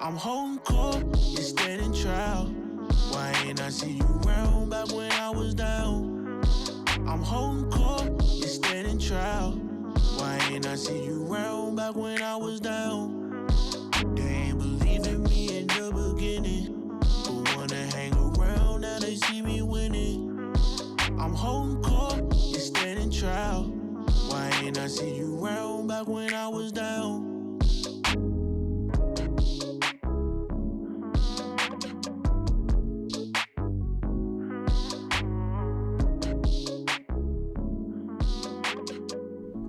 I'm holding court, you standing trial. Why ain't I see you round back when I was down? I'm holding court, you standing trial. Why ain't I see you round back when I was down? They ain't believe in me in the beginning, but wanna hang around now they see me winning. I'm holding court, you standing trial. Why ain't I see you round back when I was down?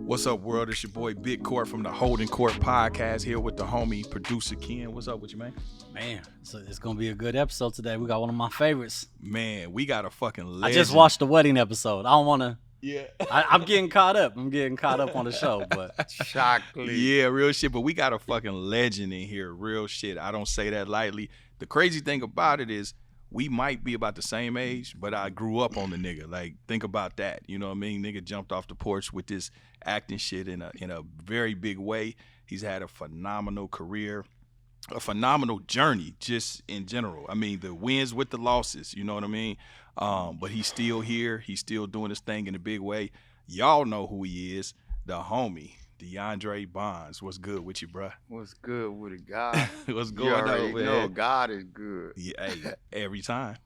What's up, world? It's your boy Big Court from the Holdin Court Podcast here with the homie producer Ken. What's up with you, man? Man, so it's gonna be a good episode today. We got one of my favorites. Man, we got a fucking legend. I just watched the wedding episode. I don't want to. Yeah. I'm getting caught up. I'm getting caught up on the show, but Shockingly. Yeah, real shit. But we got a fucking legend in here. Real shit. I don't say that lightly. The crazy thing about it is we might be about the same age, but I grew up on the nigga. Like, think about that. You know what I mean? Nigga jumped off the porch with this acting shit in a very big way. He's had a phenomenal career, a phenomenal journey just in general. I mean, the wins with the losses, you know what I mean? But he's still here. He's still doing his thing in a big way. Y'all know who he is, the homie, Deaundre Bonds. What's good with you, bruh? What's good with it, God? What's going on, man? No, God is good. Yeah, hey, every time.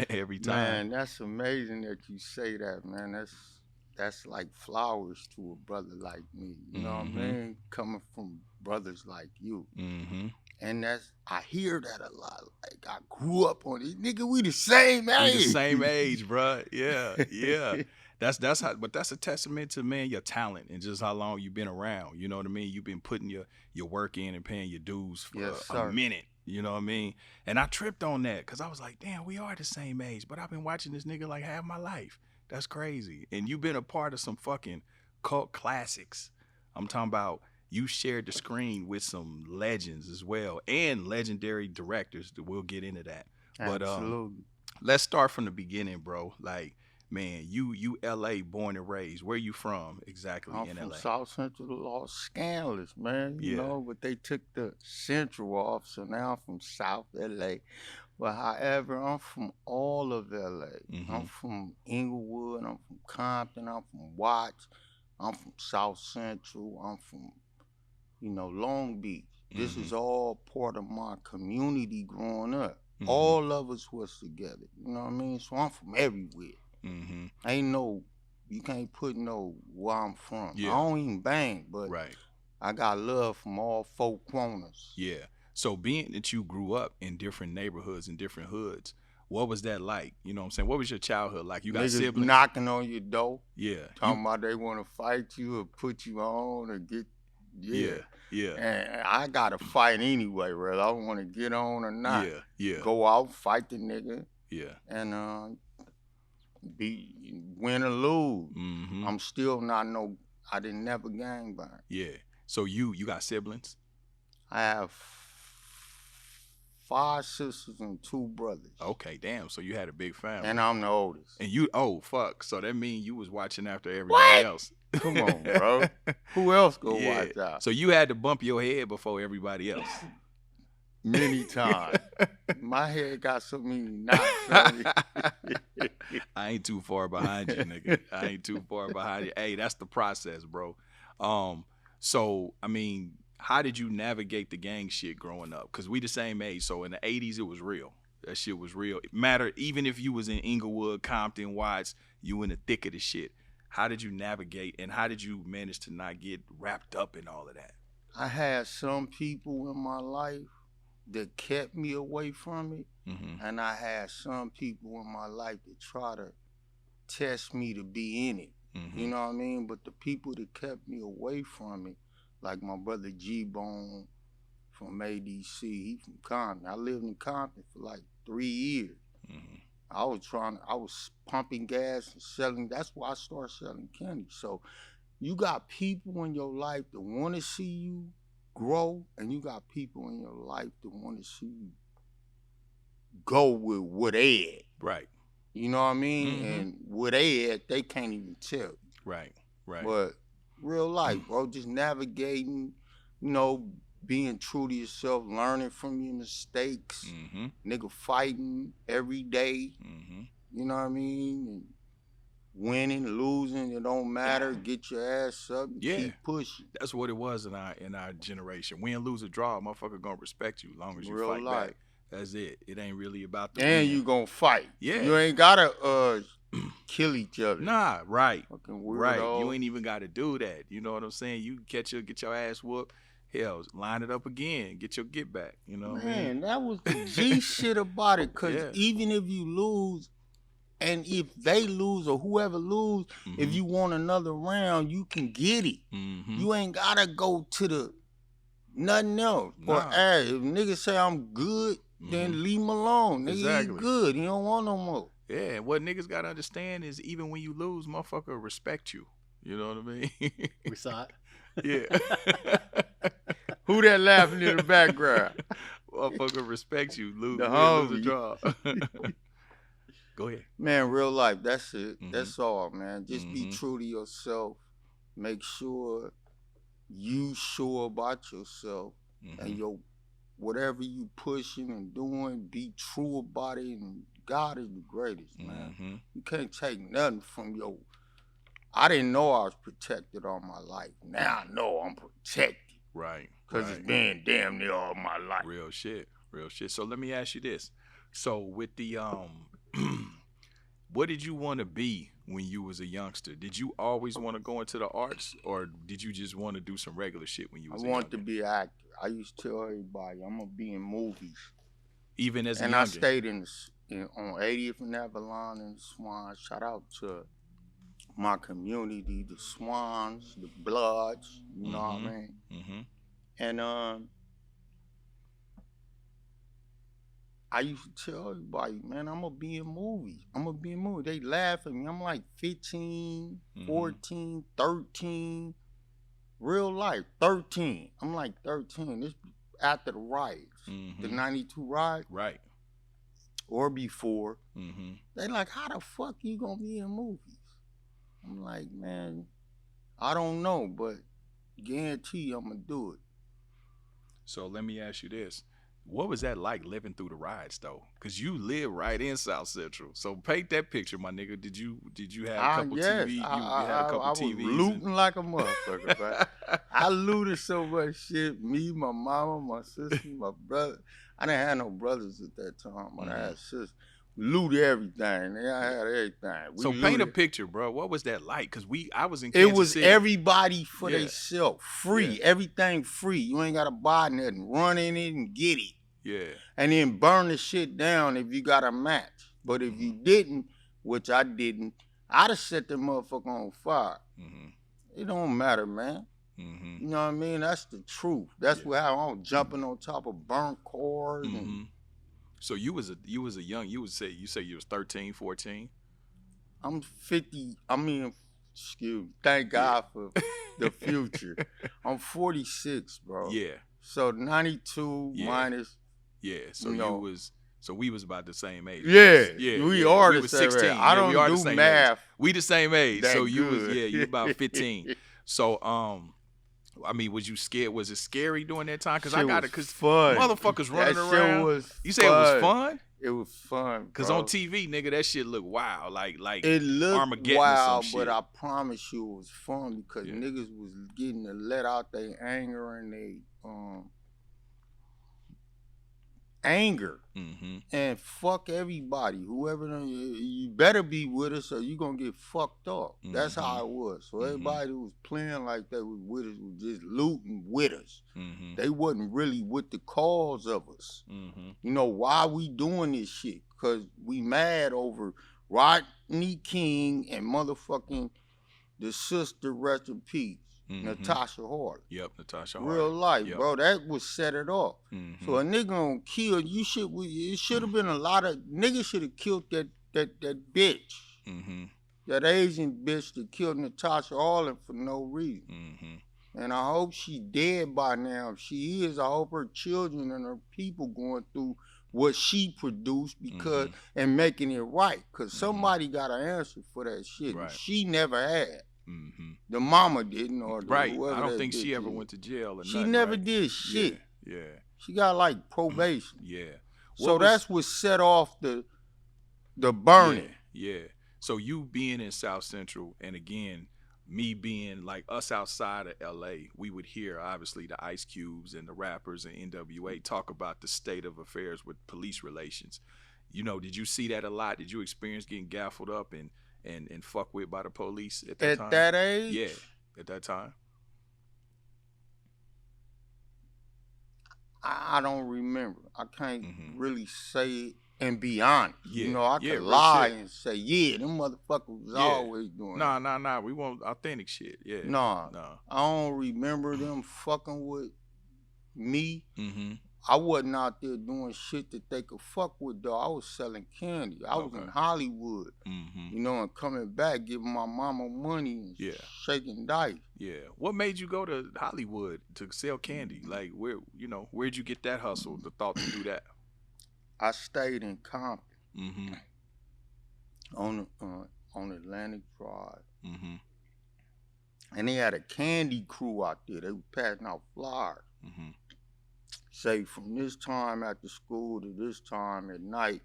Every time. Man, that's amazing that you say that, man. That's like flowers to a brother like me. You know what I mean? Coming from brothers like you. Mm-hmm. And I hear that a lot. Like, I grew up on it. Nigga, we the same age. We the same age, bruh. Yeah, yeah. That's how, but that's a testament to, man, your talent and just how long you've been around. You know what I mean? You've been putting your work in and paying your dues for a minute. You know what I mean? And I tripped on that because I was like, damn, we are the same age, but I've been watching this nigga like half my life. That's crazy. And you've been a part of some fucking cult classics. I'm talking about you shared the screen with some legends as well and legendary directors. We'll get into that. Absolutely. But let's start from the beginning, bro. Like, man, you LA born and raised. Where you from exactly in LA? I'm from South Central Los Scandalous, man. You know, but they took the Central off, so now I'm from South LA. But however, I'm from all of LA. Mm-hmm. I'm from Inglewood, I'm from Compton, I'm from Watts, I'm from South Central, I'm from, Long Beach. This is all part of my community growing up. Mm-hmm. All of us was together, you know what I mean? So I'm from everywhere. Mm-hmm. You can't put where I'm from. Yeah. I don't even bang, but right. I got love from all four corners. Yeah. So being that you grew up in different neighborhoods and different hoods, what was that like? You know what I'm saying? What was your childhood like? You got Niggas siblings? knocking on your door. Yeah. Talking about they want to fight you or put you on or get... Yeah. And I got to fight anyway, whether I want to get on or not. Yeah. Go out, fight the nigga. Yeah. And win or lose. Mm-hmm. I'm still not I didn't never gangbang. Yeah. So you got siblings? I have 5 sisters and 2 brothers. Okay, damn. So you had a big family. And I'm the oldest. And fuck. So that means you was watching after everybody else. Come on, bro. Who else go watch out? So you had to bump your head before everybody else. Many times. My head got so many knocks on it. I ain't too far behind you, nigga. I ain't too far behind you. Hey, that's the process, bro. So, I mean, how did you navigate the gang shit growing up? Because we the same age. So in the 80s, it was real. That shit was real. It mattered. Even if you was in Inglewood, Compton, Watts, you in the thick of the shit. How did you navigate and how did you manage to not get wrapped up in all of that? I had some people in my life that kept me away from it. Mm-hmm. And I had some people in my life that try to test me to be in it. Mm-hmm. You know what I mean? But the people that kept me away from it, like my brother G-Bone from ADC, he from Compton. I lived in Compton for like 3 years. Mm-hmm. I was pumping gas and selling. That's why I started selling candy. So you got people in your life that want to see you grow, and you got people in your life that want to see you go with what they at. Right. You know what I mean? Mm-hmm. And what they at, they can't even tell you. Right. But real life, bro, just navigating, being true to yourself, learning from your mistakes, nigga fighting every day, you know what I mean? And winning, losing, it don't matter. Get your ass up and keep pushing. That's what it was in our generation. Win, lose, or draw, motherfucker gonna respect you as long as you Real fight life. back. That's it. It ain't really about the And win. you gonna fight. Yeah. You ain't gotta kill each other. Nah, right. Fucking weirdo. Right. You ain't even gotta do that. You know what I'm saying? You get your ass whooped. Hell, line it up again. Get your get back. You know what I mean? Man, that was the G shit about it. Cause even if you lose, and if they lose or whoever lose, if you want another round, you can get it. You ain't gotta go to the nothing else. Nah. Or hey, if niggas say I'm good, then leave him alone. Nigga, Exactly. he good. He don't want no more. Yeah, what niggas gotta understand is even when you lose, motherfucker will respect you. You know what I mean? We saw it. Yeah. Who that laughing in the background? Motherfucker respect you. Lose The or homie. draw. Go ahead. Man, real life, that's it. That's all, man. Just be true to yourself. Make sure you sure about yourself and your whatever you pushing and doing, be true about it. And God is the greatest, man. You can't take nothing from your. I didn't know I was protected all my life. Now I know I'm protected. Right. Because it's been damn near all my life. Real shit. Real shit. So let me ask you this. So with the what did you want to be when you was a youngster? Did you always want to go into the arts, or did you just want to do some regular shit when you was I wanted to be an actor. I used to tell everybody I'm gonna be in movies. Even as a and youngin'? I stayed on 80th and Avalon and Swan. Shout out to my community, the Swans, the Bloods. You know what I mean? And I used to tell everybody, man, I'm going to be in movies. I'm going to be in movies. They laugh at me. I'm like 15, 14, 13. Real life, 13. I'm like 13. This after the riots. The 92 riot. Right. Or before. They like, how the fuck you going to be in movies? I'm like, man, I don't know, but guarantee I'm going to do it. So let me ask you this. What was that like living through the riots though? Cause you live right in South Central. So paint that picture, my nigga. Did you have a couple TV? You had a couple I was TVs. looting like a motherfucker, man. I looted so much shit. Me, my mama, my sister, my brother. I didn't have no brothers at that time, but I had sisters. We looted everything. I had everything. So paint a picture, bro. What was that like? Cause I was in Kansas City. Everybody for themselves. Free. Everything free. You ain't gotta buy nothing. Run in it and get it. Yeah. And then burn the shit down if you got a match. But if you didn't, which I didn't, I'd have set the motherfucker on fire. It don't matter, man. You know what I mean? That's the truth. That's how I'm jumping on top of burnt cars. And so you was a young, you say you was 13, 14? I'm 50. I mean, excuse me. Thank God for the future. I'm 46, bro. Yeah. So 92 minus. Yeah. So we was about the same age. Yeah. We are we the was same 16. age. I don't we are do the same math. Age. We the same age. That So you good. was you about 15. So I mean, was you scared? Was it scary during that time? Cause fun. Motherfuckers running that around. Shit was you say it was fun? It was fun. Cause on TV, nigga, that shit looked wild. Like it looked Armageddon wild, or some but shit. I promise you it was fun because niggas was getting to let out their anger and anger. And fuck everybody. Whoever you better be with us or you gonna get fucked up. That's how it was. So everybody who was playing like that was with us was just looting with us. They wasn't really with the cause of us. You know why we doing this shit? Cause we mad over Rodney King and motherfucking the sister, rest in peace. Natasha Howard. Yep, Natasha Howard. Real life, bro. That was set it off. So a nigga gonna kill you. It should have been a lot of niggas should have killed that bitch, that Asian bitch that killed Natasha Howard for no reason. And I hope she dead by now. If she is, I hope her children and her people going through what she produced and making it right. Cause somebody got an answer for that shit. Right. She never had. Mm-hmm. The mama didn't, or Right. whoever I don't that think she bitch ever is. went to jail or She nothing. never right? did shit. Yeah. She got like probation. Yeah. So that's what set off the burning. Yeah. So you being in South Central, and again, me being like us outside of LA, we would hear obviously the Ice Cubes and the rappers and NWA talk about the state of affairs with police relations. You know, did you see that a lot? Did you experience getting gaffled up and fucked with by the police at that time? At that age? Yeah, at that time. I don't remember. I can't really say it and be honest. Yeah. You know, I Yeah, could real lie shit. and say, yeah, them motherfuckers was always doing that. Nah. We want authentic shit. Yeah. Nah. I don't remember them fucking with me. Mm-hmm. I wasn't out there doing shit that they could fuck with, though. I was selling candy. I was in Hollywood, you know, and coming back, giving my mama money and shaking dice. Yeah. What made you go to Hollywood to sell candy? Like, where'd you get that hustle, the thought to do that? I stayed in Compton Mm-hmm. on Atlantic Drive. Mm-hmm. And they had a candy crew out there. They were passing out flyers. Mm-hmm. Say from this time after school to this time at night,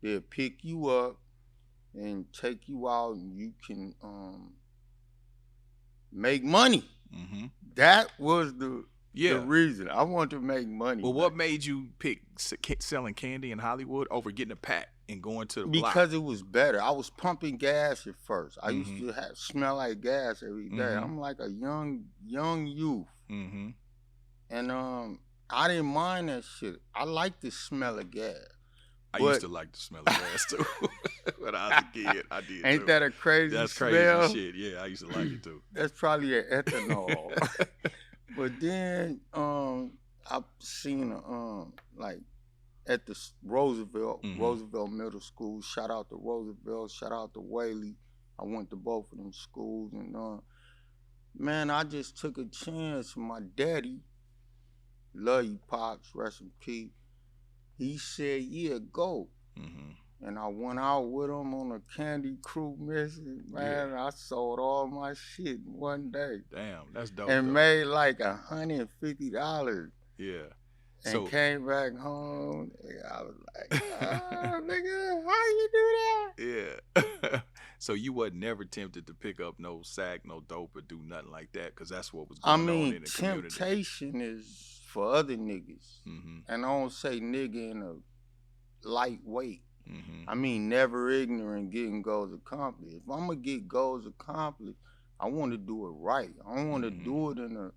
they'll pick you up and take you out, and you can make money. Mm-hmm. That was the reason. I wanted to make money. Well, what made you pick selling candy in Hollywood over getting a pack and going to the block? Because it was better. I was pumping gas at first. I used to smell like gas every day. I'm like a young youth. Mm-hmm. And I didn't mind that shit. I like the smell of gas. I used to like the smell of gas too. When I was a kid, I did. Ain't too. that a crazy That's smell? crazy shit. Yeah, I used to like it too. That's probably an ethanol. But then I seen like at the Roosevelt Middle School. Shout out to Roosevelt. Shout out to Whaley. I went to both of them schools, and man, I just took a chance. My daddy, love you, Pops, rest in peace. He said, yeah, go. Mm-hmm. And I went out with him on a candy crew mission. Man, I sold all my shit in one day. Damn, that's dope. And made like $150. Yeah. And came back home. I was like, nigga, how you do that? Yeah. So you wasn't never tempted to pick up no sack, no dope, or do nothing like that, because that's what was going on in the community. Temptation is for other niggas. Mm-hmm. And I don't say nigga in a lightweight. Mm-hmm. I mean, never ignorant, getting goals accomplished. If I'm going to get goals accomplished, I want to do it right. I don't want to do it in a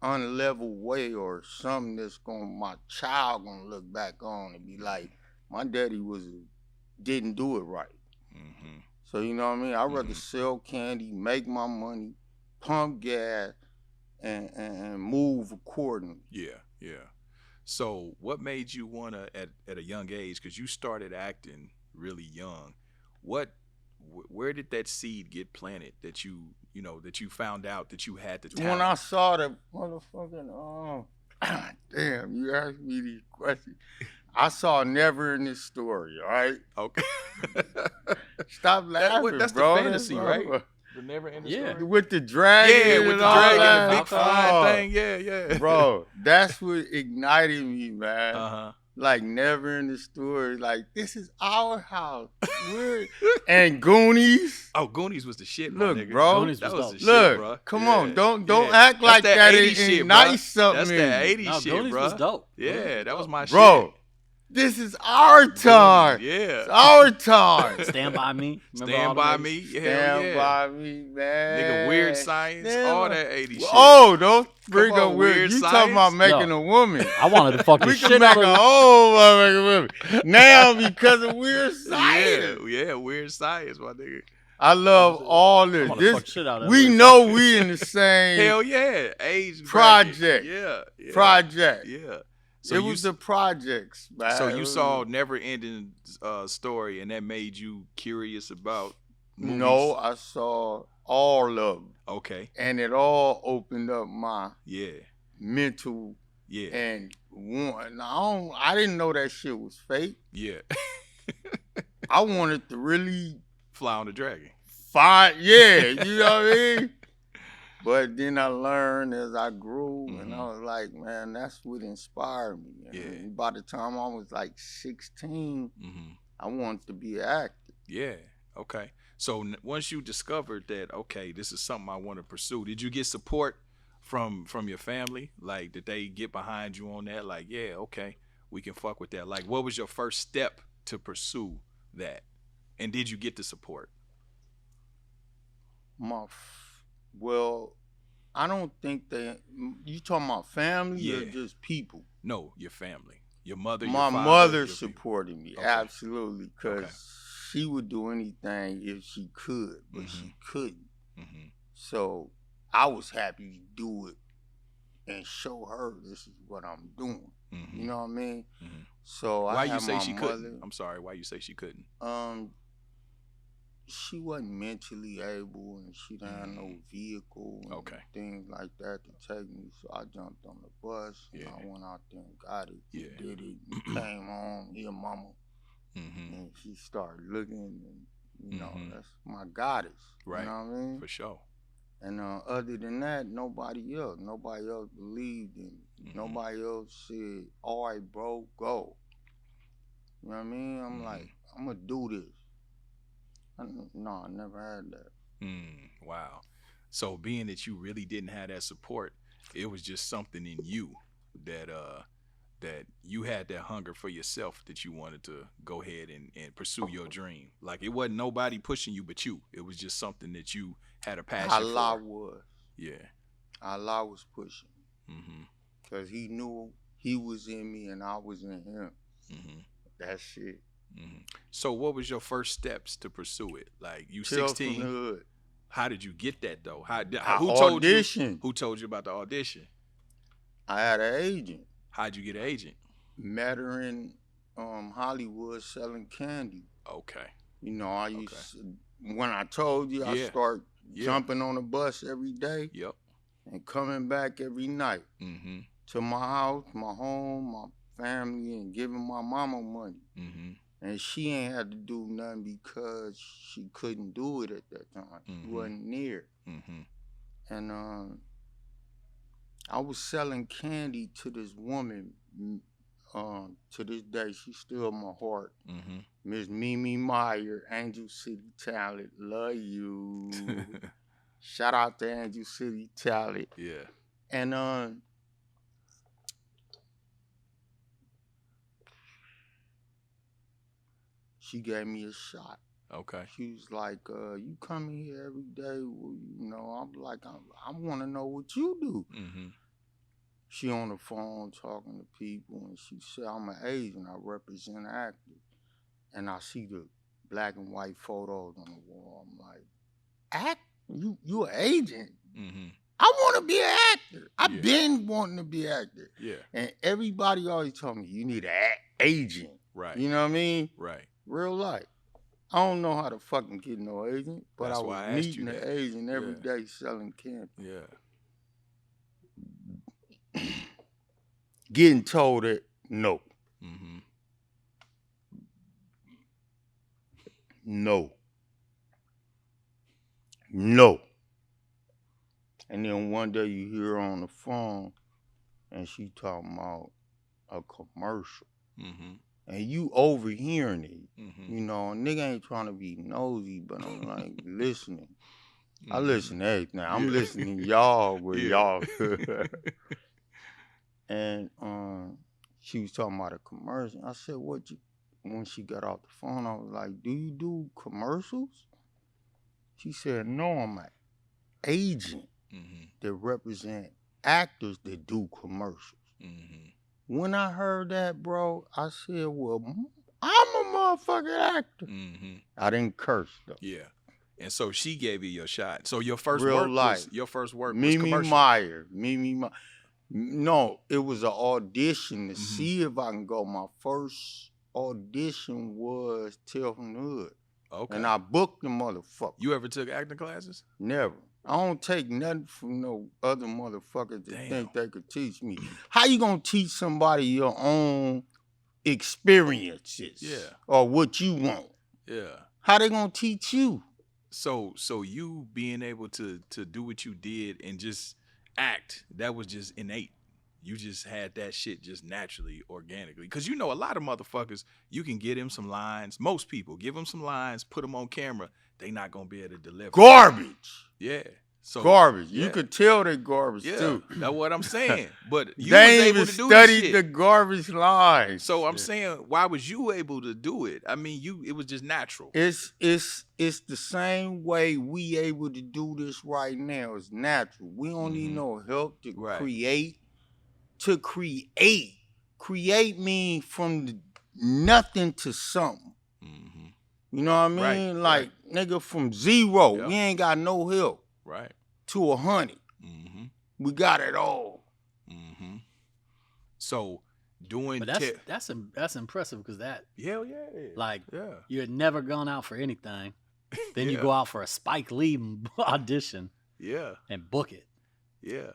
unlevel way or something that's my child gonna look back on and be like, my daddy didn't do it right. Mm-hmm. So you know what I mean? I'd rather sell candy, make my money, pump gas, and move accordingly. Yeah. So what made you wanna at a young age, because you started acting really young, where did that seed get planted that you found out that you had the talent? When I saw the motherfucking damn, you asked me these questions. I saw Never in This Story, all right? Okay. Stop laughing, that's bro. The fantasy, right? The Never in the Story. With the dragon, with the dragon, the big flying thing. Yeah. Bro, that's what ignited me, man. Uh-huh. Like Never in the Story, like this is our house. And Goonies. Oh, Goonies was the shit, look, my nigga. bro. Goonies was the shit, look, bro. Come on, don't act like that ain't nice something. That's that 80s shit, Goonies bro. was dope. Yeah, that was my shit. Bro, this is our time. Yeah. It's our time. Stand By Me. Stand By Me. Stand By Me, man. Nigga, Weird Science, all that 80s shit. Oh, don't bring up Weird You Science? talking about making a woman. I wanted to fuck the We shit can out make of a her. whole motherfucking woman. Now because of Weird Science. Yeah, Weird Science, my nigga. I love all I this. wanna fuck shit out of We her. know we in the same Hell yeah. Age project. bracket. Yeah. Project. Yeah. So it was the projects, man. So you saw Never Ending Story, and that made you curious about movies? No, I saw all of them. Okay. And it all opened up my mental. Yeah. And I didn't know that shit was fake. Yeah. I wanted to really fly on the dragon. fine. Yeah, you know what I mean? But then I learned as I grew, and I was like, man, that's what inspired me. And by the time I was like 16, I wanted to be an actor. Yeah, okay. So once you discovered that, okay, this is something I want to pursue, did you get support from your family? Like, did they get behind you on that? Like, yeah, okay, we can fuck with that. Like, what was your first step to pursue that? And did you get the support? Well, I don't think you talking about family or Yeah. just people? No, your family. Your mother, My your father. mother supported me, Okay. absolutely, because she would do anything if she could, but she couldn't. So I was happy to do it and show her this is what I'm doing. You know what I mean? So why I you had say my she mother, couldn't? I'm sorry. Why you say she couldn't? She wasn't mentally able, and she didn't have no vehicle and things like that to take me. So I jumped on the bus, and I went out there and got it. Did it, and came home, here, mama. And she started looking, and, you know, that's my goddess. Right. You know what I mean? For sure. And other than that, nobody else believed in me. Nobody else said, all right, bro, go. You know what I mean? I'm like, I'm going to do this. No, I never had that. Wow. So being that you really didn't have that support, it was just something in you that that you had that hunger for yourself, that you wanted to go ahead and pursue your dream. Like, it wasn't nobody pushing you but you. It was just something that you had a passion Allah for. was. Yeah. Allah was pushing. Because he knew he was in me and I was in him. That's it. So what was your first steps to pursue it? Like, you Tales 16? from the hood. How did you get that though? I who told you? auditioned. Who told you about the audition? I had an agent. How'd you get an agent? Met her in Hollywood selling candy. Okay. You know, I used when I told you, I start jumping on the bus every day. Yep. And coming back every night to my house, my home, my family, and giving my mama money. And she ain't had to do nothing because she couldn't do it at that time. She wasn't near. And I was selling candy to this woman. To this day, she's still in my heart. Miss Mimi Meyer, Angel City Talent. Love you. Shout out to Angel City Talent. Yeah. And she gave me a shot. Okay. She was like, you come in here every day. Well, you know, I'm like, I want to know what you do. She on the phone talking to people, and she said, I'm an agent. I represent actors. And I see the black and white photos on the wall. I'm like, you an agent? I want to be an actor. I've been wanting to be an actor. Yeah. And everybody always told me, you need an agent. Right. You know what I mean? Right. Real life. I don't know how to fucking get no agent, but That's I why I was asked you meeting that. an agent every day selling candy. Yeah. Getting told that no. No. No. And then one day you hear her on the phone and she talking about a commercial. And you overhearing it. You know, a nigga ain't trying to be nosy, but I'm like listening. I listen to everything. I'm listening to y'all with y'all. And she was talking about a commercial. I said, when she got off the phone, I was like, do you do commercials? She said, no, I'm an agent that represent actors that do commercials. When I heard that, bro, I said, well, I'm a motherfucking actor. I didn't curse, though. Yeah. And so she gave you your shot. So your first Real work life. was Mimi commercial. Meyer. No, it was an audition to see if I can go. My first audition was Tales from the Hood. Okay. And I booked the motherfucker. You ever took acting classes? Never. I don't take nothing from no other motherfuckers that think they could teach me. How you gonna teach somebody your own experiences? Yeah. Or what you want? Yeah. How they gonna teach you? So you being able to do what you did and just act, that was just innate. You just had that shit just naturally, organically. Because you know a lot of motherfuckers, you can get them some lines. Most people, give them some lines, put them on camera. They not going to be able to deliver. Garbage. Yeah. So Garbage. yeah. You could tell they garbage, Yeah, too. that's what I'm saying. But you They was ain't able even to do studied this the shit. garbage lines. So I'm saying, why was you able to do it? I mean, it was just natural. It's the same way we able to do this right now. It's natural. We don't need no help to create. To create. Create mean from nothing to something. Mm-hmm. You know what I mean? Like, nigga, from zero, we ain't got no help. Right. To 100. Mm-hmm. We got it all. Mm-hmm. So doing But that's impressive because that hell yeah. Like yeah. you had never gone out for anything. Then you go out for a Spike Lee audition. Yeah. And book it. Yeah.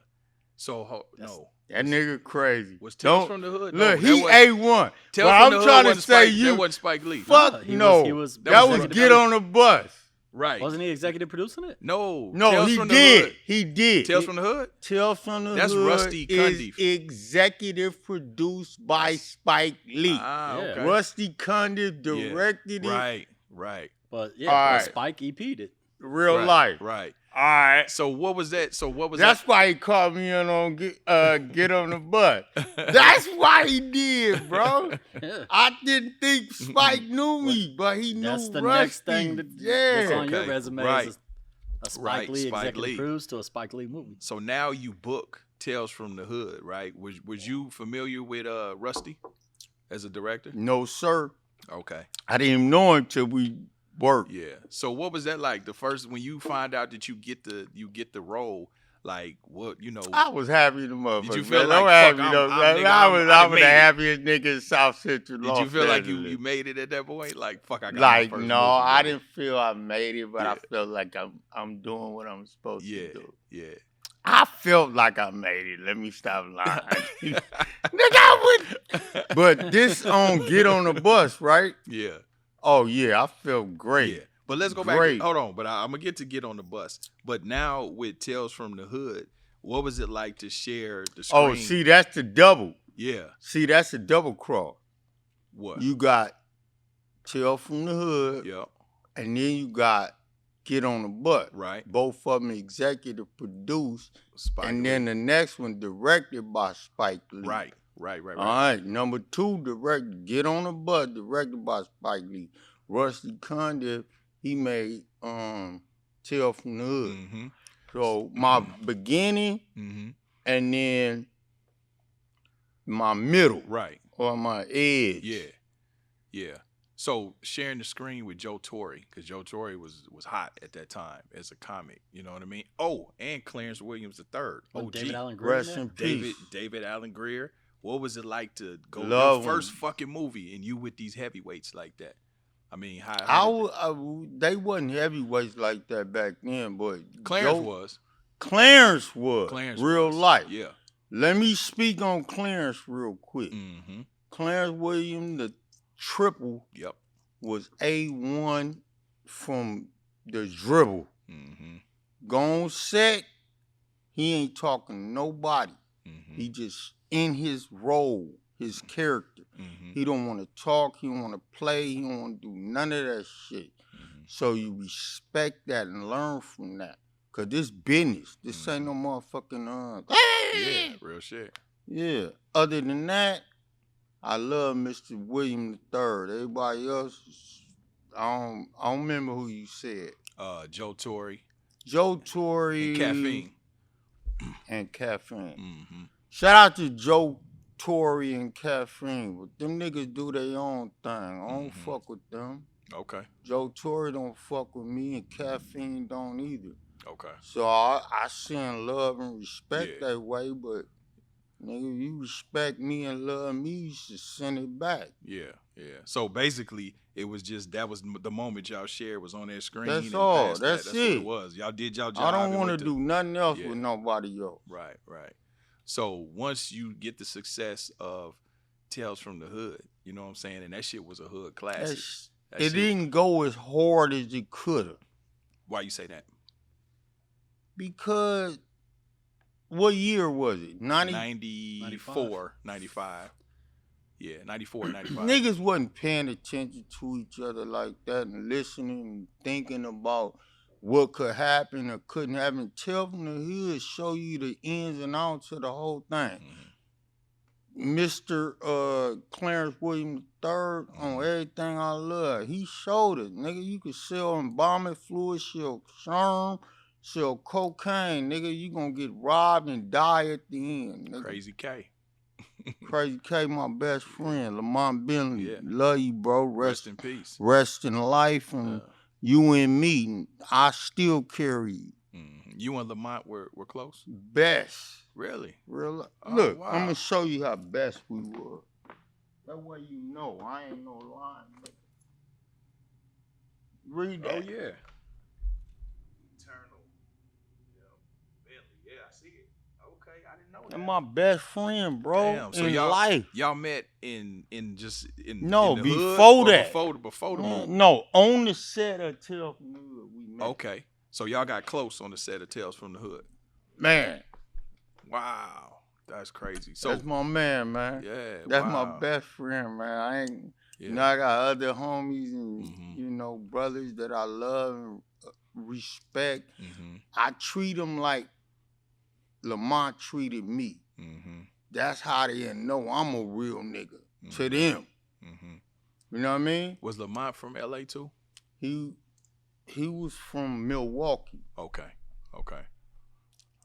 So no. That nigga crazy. Was Tales from the Hood? Look, no, he A1. Tales I'm from the trying Hood to say that wasn't Spike Lee. Fuck no. That was Get on the Bus. Right. Wasn't he executive producing it? No. No, he did. He did. Tales from the Hood? Tales from the Hood. That's Rusty Cundiff. Executive produced by Spike Lee. Okay. Rusty Cundiff directed it. Right. But Spike EP'd it. Real life. Right. All right. So what was that? That's why he called me in on Get on the Bus. That's why he did, bro. I didn't think Spike knew me, but he knew That's the Rusty. next thing that's on your resume is a Spike Lee executive produce to a Spike Lee movie. So now you book Tales from the Hood, right? Was you familiar with Rusty as a director? No, sir. Okay. I didn't even know him till we worked. Yeah. So what was that like? The first when you find out that you get the role, like what I was happy the motherfucker. Did you feel man. like I was the happiest nigga in South Central. Did you feel like you made it at that point? Like fuck, I got like my first no, movie, I didn't feel I made it, but I felt like I'm doing what I'm supposed to do. Yeah. I felt like I made it. Let me stop lying. Nigga, I would. But this Get on the Bus, right? Yeah. Oh yeah, I felt great. Yeah. But let's go back. Hold on, but I'm gonna get on the bus. But now with Tales from the Hood, what was it like to share the screen? Oh, see, that's the double. Yeah. See, that's the double cross. What? You got Tales from the Hood. Yep. And then you got Get on the Bus. Right. Both of them executive produced. Spike and Lee. then the next one directed by Spike Lee. Right. All right. Number 2, Get on the Bus, directed by Spike Lee. Rusty Cundiff, he made Tales from the Hood. Mm-hmm. So my beginning and then my middle. Right. Or my edge. Yeah. Yeah. So sharing the screen with Joe Torre, because Joe Torre was hot at that time as a comic. You know what I mean? Oh, and Clarence Williams III. OG. David Allen Greer. Rest in peace. David Allen Greer. What was it like to go Love your first him. fucking movie and you with these heavyweights like that? I mean, they wasn't heavyweights like that back then, but Clarence was. Clarence was. Clarence real was. life. Yeah. Let me speak on Clarence real quick. Mm-hmm. Clarence Williams, the triple, Yep. was A1 from the dribble. Mm-hmm. Go on set, he ain't talking to nobody. Mm-hmm. He just in his role, his character. Mm-hmm. He don't want to talk. He don't want to play. He don't want to do none of that shit. Mm-hmm. So you respect that and learn from that. Because this business. This ain't no motherfucking... Yeah, real shit. Yeah. Other than that, I love Mr. William III. Everybody else, I don't remember who you said. Joe Torre. Joe Torre. And Caffeine. And Caffeine. Mm-hmm. Shout out to Joe Torre and Caffeine. But them niggas do their own thing. I don't fuck with them. Okay. Joe Torre don't fuck with me and Caffeine don't either. Okay. So I send love and respect that way, but nigga, you respect me and love me, you should send it back. Yeah, yeah. So basically, it was just that was the moment y'all shared was on that screen. That's and all. past That's that. it. What it was. Y'all did y'all job. I don't want to to do nothing else with nobody else. Right, right. So once you get the success of Tales from the Hood, you know what I'm saying, and that shit was a hood classic. It didn't go as hard as it could have. Why you say that? Because what year was it? 94, 95. Yeah, 94, 95. Niggas wasn't paying attention to each other like that and listening and thinking about what could happen or couldn't happen. Tell from the hood, show you the ins and outs of the whole thing. Mr. Clarence Williams III on Everything I Love, he showed it. Nigga, you could sell embalming fluid, sell sherm, sell cocaine. Nigga, you gonna get robbed and die at the end. Nigga. Crazy K. Crazy K, my best friend, Lamont Bentley. Yeah. Love you, bro. Rest in peace. Rest in life, and you and me, I still carry you. You and Lamont were close? Best. Really? Real. Look, wow. I'm going to show you how best we were. That way you know. I ain't no lying. Read that. Oh, yeah. Eternal. Bentley. Yeah, I see it. Okay, I didn't know that. And my best friend, bro. Damn, so in life. Y'all met in the before hood, that. Before the movie? No, on the set of Tales from the Hood we met. Okay. So y'all got close on the set of Tales from the Hood. Man. Wow. That's crazy. So that's my man, man. Yeah. That's my best friend, man. You know, I got other homies and you know, brothers that I love and respect. I treat them like Lamont treated me. That's how they know I'm a real nigga to them. You know what I mean? Was Lamont from LA too? He was from Milwaukee. Okay.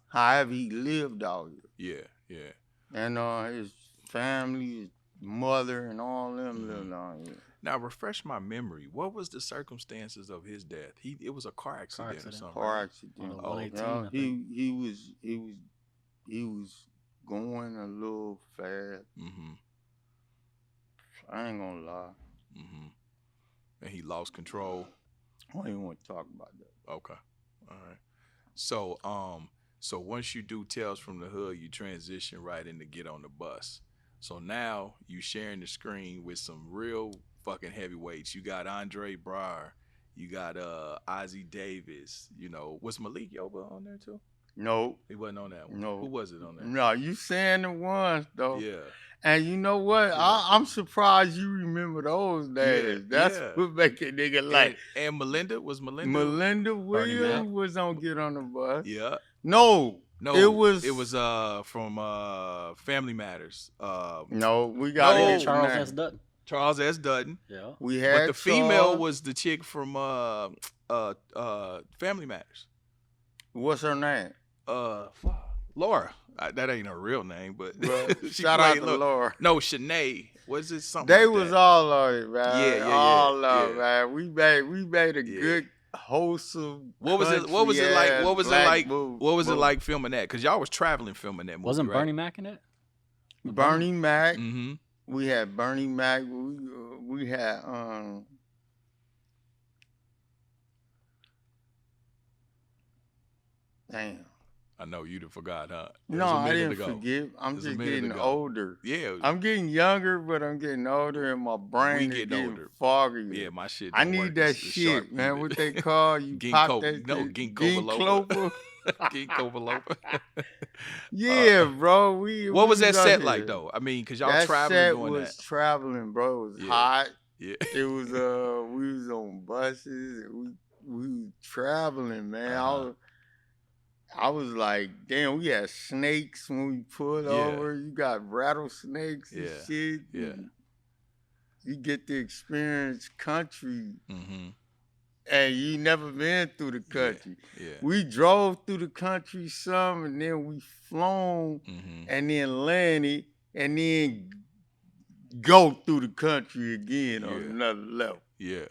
However, he lived out here. Yeah. And his family, his mother, and all them lived out here. Now, refresh my memory. What was the circumstances of his death? It was a car accident or something. Car accident. He was going a little fast. I ain't gonna lie. And he lost control. I don't even want to talk about that. Okay. All right. So once you do Tales from the Hood, you transition right into Get on the Bus. So now you sharing the screen with some real fucking heavyweights. You got Andre Braugher. You got Ozzie Davis. You know, was Malik Yoba on there too? No. He wasn't on that one. No. Who was it on there? No, you saying the ones though. Yeah. And you know what? I'm surprised you remember those days. That's what make a nigga like. And Melinda? Was Melinda? Melinda Williams was on Get on the Bus. Yeah. No. It was from Family Matters. No, we got it. Charles S. Dutton. Charles S. Dutton. Yeah. We had but the female was the chick from Family Matters. What's her name? Laura. That ain't her real name, but shout out to Laura. No, Shanae. Was it something? They like was that? all on it, man. All of it, man. We made a good, wholesome. What was it like? What was it like filming that? Because y'all was traveling filming that movie. Wasn't right? Bernie Mac in it? Bernie Mac. We had Bernie Mac. We had damn. I know you'd have forgot, huh? No, I didn't forget. I'm just getting older. Yeah. I'm getting younger, but I'm getting older, and my brain is getting foggy. Yeah, my shit. I need that shit, man. What they call you? Pop that. No, ginkgo. Ginkgo. Yeah, bro. What was that set like though? I mean, cause y'all traveling doing that. That set was traveling, bro. It was hot. Yeah. It was. We was on buses. And we was traveling, man. I was like, damn, we had snakes when we pulled over. You got rattlesnakes and shit. Yeah. You get to experience country. And you never been through the country. Yeah. We drove through the country some, and then we flown, and then landed, and then go through the country again on another level. Yeah.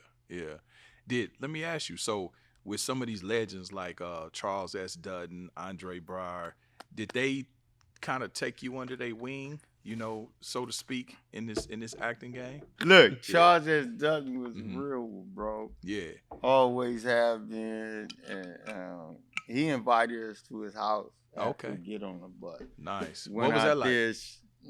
Let me ask you, so with some of these legends like Charles S. Dutton, Andre Braugher, did they kind of take you under their wing, you know, so to speak, in this acting game? Look, Charles S. Dutton was real, bro. Yeah. Always have been. And, he invited us to his house. Okay. To Get on the Bus. Nice. What was that like?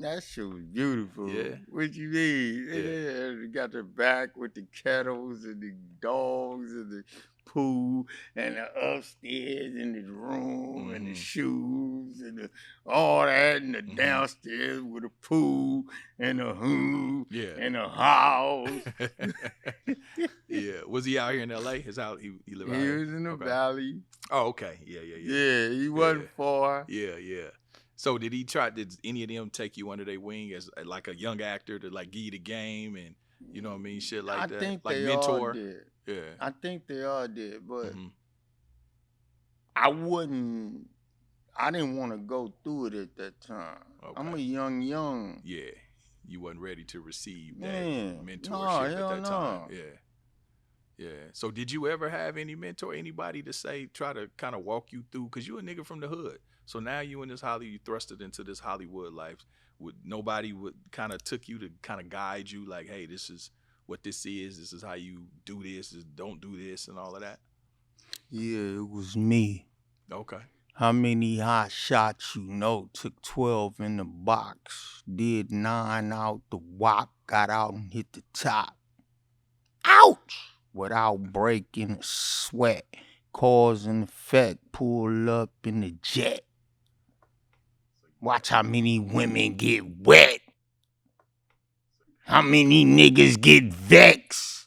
That shit was beautiful. Yeah. What you mean? Yeah. They got the back with the kettles and the dogs and the pool and the upstairs in his room and the shoes and all that and the downstairs with a pool and a and a house. Yeah. Was he out here in L.A.? He lived out here? He was in the valley. Oh, okay. Yeah. Yeah, he wasn't far. Yeah. So did any of them take you under their wing as like a young actor to like give you the game and you know what I mean, shit like that? I think like they mentor? all did. Yeah. I think they all did, but I didn't want to go through it at that time. Okay. I'm a young. Yeah. You wasn't ready to receive that mentorship at that time. Yeah. So did you ever have any mentor, anybody to try to kind of walk you through? Because you a nigga from the hood. So now you in this you thrusted into this Hollywood life. Nobody would kind of took you to kind of guide you like, hey, this is what this is how you do this, don't do this and all of that? Yeah, it was me. Okay. How many hot shots you know? Took 12 in the box, did 9 out the wop, got out and hit the top. Ouch! Without breaking a sweat, cause and effect, pull up in the jet. Watch how many women get wet. How many niggas get vexed.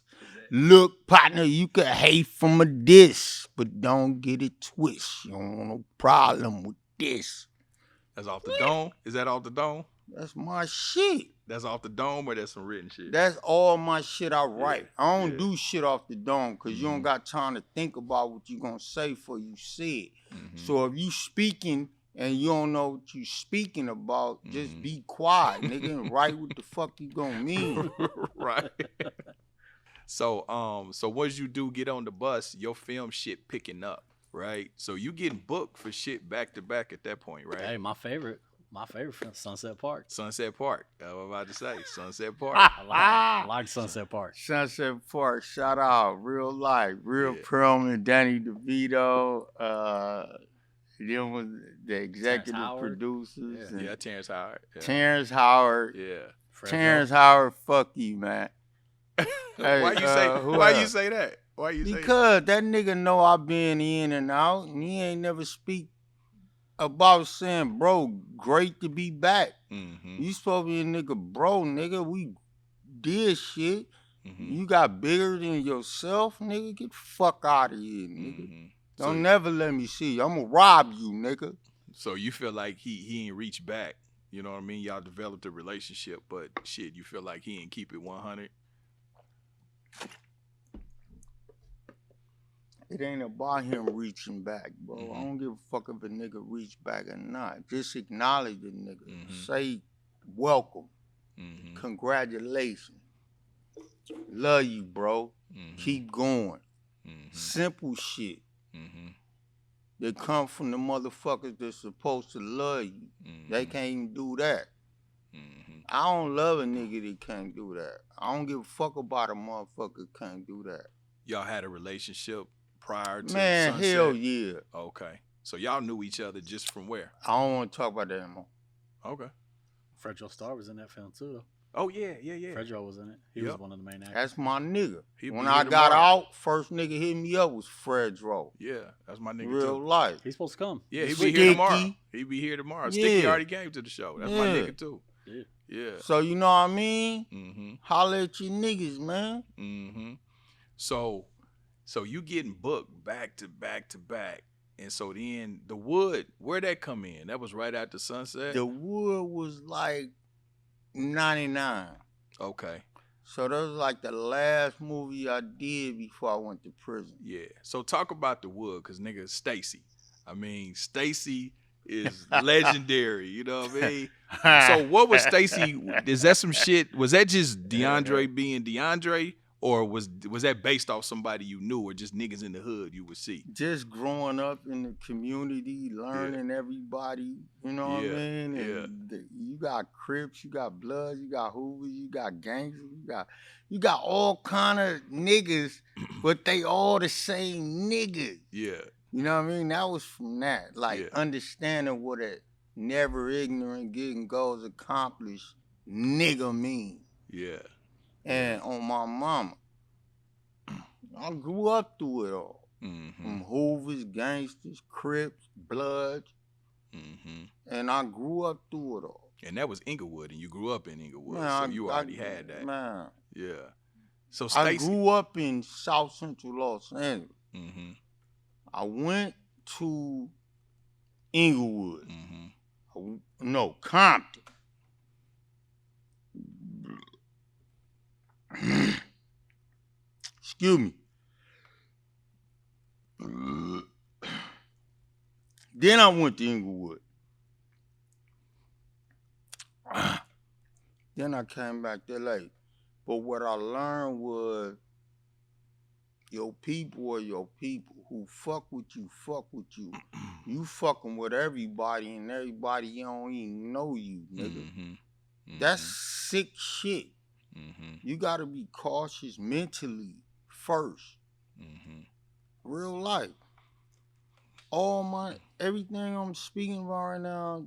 Look, partner, you could hate from a diss, but don't get it twist. You don't want no problem with this. That's off the dome? Is that off the dome? That's my shit. That's off the dome or that's some written shit? That's all my shit I write. Yeah. I don't do shit off the dome because you don't got time to think about what you gonna say before you say it. So if you speaking and you don't know what you speaking about, just be quiet, nigga, and write what the fuck you gonna mean. Right. So once you do get on the bus, your film shit picking up, right? So you getting booked for shit back to back at that point, right? Hey, my favorite film, Sunset Park. Sunset Park. I was about to say Sunset Park. I like Sunset Park. Sunset Park. Shout out, real life, real Perlman, Danny DeVito. Them was the executive producers. Yeah, Terrence Howard. Yeah. Terrence Howard. Yeah. Terrence Howard, fuck you, man. Why you say that? Because that nigga know I been in and out, and he ain't never speak about saying, bro, great to be back. You supposed to be a nigga, bro, nigga. We did shit. You got bigger than yourself, nigga. Get the fuck out of here, nigga. Don't never let me see you. I'm gonna rob you, nigga. So you feel like he ain't reached back. You know what I mean? Y'all developed a relationship, but shit, you feel like he ain't keep it 100? It ain't about him reaching back, bro. I don't give a fuck if a nigga reach back or not. Just acknowledge the nigga. Say welcome. Congratulations. Love you, bro. Keep going. Simple shit. They come from the motherfuckers that's supposed to love you. They can't even do that. I don't love a nigga that can't do that. I don't give a fuck about a motherfucker that can't do that. Y'all had a relationship prior to Sunset? Hell yeah. Okay. So y'all knew each other just from where? I don't want to talk about that anymore. Okay. Fredro Starr was in that film too, though. Oh, yeah. Fredro was in it. He was one of the main actors. That's my nigga. When I got out, first nigga hit me up was Fredro. Yeah, that's my nigga Real too. life. He's supposed to come. Yeah, he be here tomorrow. He be here tomorrow. Sticky already came to the show. That's my nigga too. Yeah. So you know what I mean? Holla at your niggas, man. So you getting booked back to back to back. And so then The Wood, where'd that come in? That was right after Sunset? The Wood was like 99. Okay. So that was like the last movie I did before I went to prison. Yeah. So talk about The Wood, because nigga, Stacy. I mean, Stacy is legendary, you know what I mean? So what was Stacy? Is that some shit? Was that just Deaundre being Deaundre? Or was that based off somebody you knew or just niggas in the hood you would see? Just growing up in the community, learning everybody, you know what I mean? And you got Crips, you got Bloods, you got Hoovers, you got gangsters, you got all kind of niggas, but they all the same niggas. Yeah. You know what I mean? That was from that. Like understanding what a never ignorant getting goals accomplished nigga mean. Yeah. And on my mama, I grew up through it all. From Hoovers, gangsters, Crips, Bloods. And I grew up through it all. And that was Inglewood, and you grew up in Inglewood, so you already had that. Man. Yeah. So I grew up in South Central Los Angeles. I went to Inglewood. No, Compton. Excuse me. Then I went to Inglewood. Then I came back to LA. But what I learned was your people are your people. Who fuck with you, fuck with you. You fucking with everybody and everybody don't even know you, nigga. That's sick shit. You gotta be cautious mentally first. Real life. Everything I'm speaking about right now,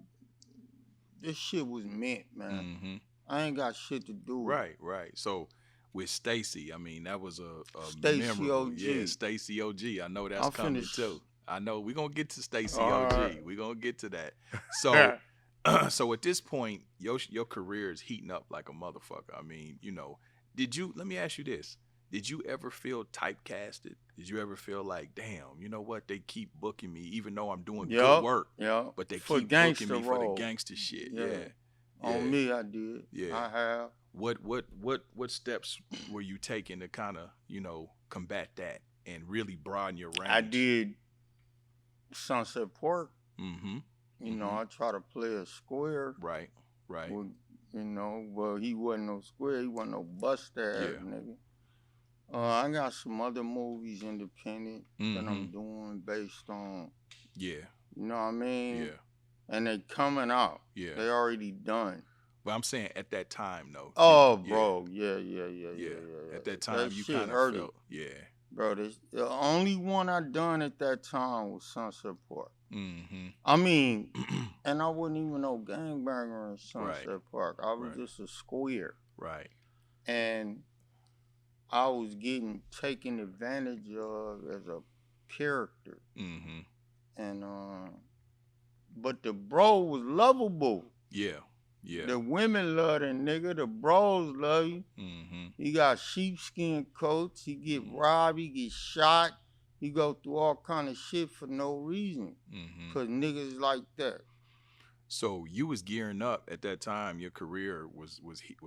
this shit was meant, man. I ain't got shit to do with it. Right. So with Stacy, I mean, that was a Stacy OG. Yeah, Stacy OG. I know that's coming too. I know we're gonna get to Stacy OG. Right. We're gonna get to that. So so at this point, your career is heating up like a motherfucker. I mean, you know, let me ask you this. Did you ever feel typecasted? Did you ever feel like, damn, you know what? They keep booking me even though I'm doing good work. But they keep booking me for the gangster shit. Yeah. On me, I did. Yeah. I have. What steps were you taking to kind of, you know, combat that and really broaden your range? I did Sunset Park. You know, I try to play a square. Right. With, you know, well, he wasn't no square. He wasn't no bust-ass nigga. I got some other movies independent that I'm doing based on. You know what I mean? And they coming out. They already done. But I'm saying at that time, though. Oh, bro. Yeah. At that time, you kind of felt. Bro, the only one I done at that time was Sunset Park. I mean, and I wasn't even no gangbanger in Sunset Park. I was just a square. And I was getting taken advantage of as a character. And but the bro was lovable. The women love that nigga. The bros love you. He got sheepskin coats. He get robbed. He get shot. He go through all kind of shit for no reason. Cause niggas like that. So you was gearing up at that time. Your career was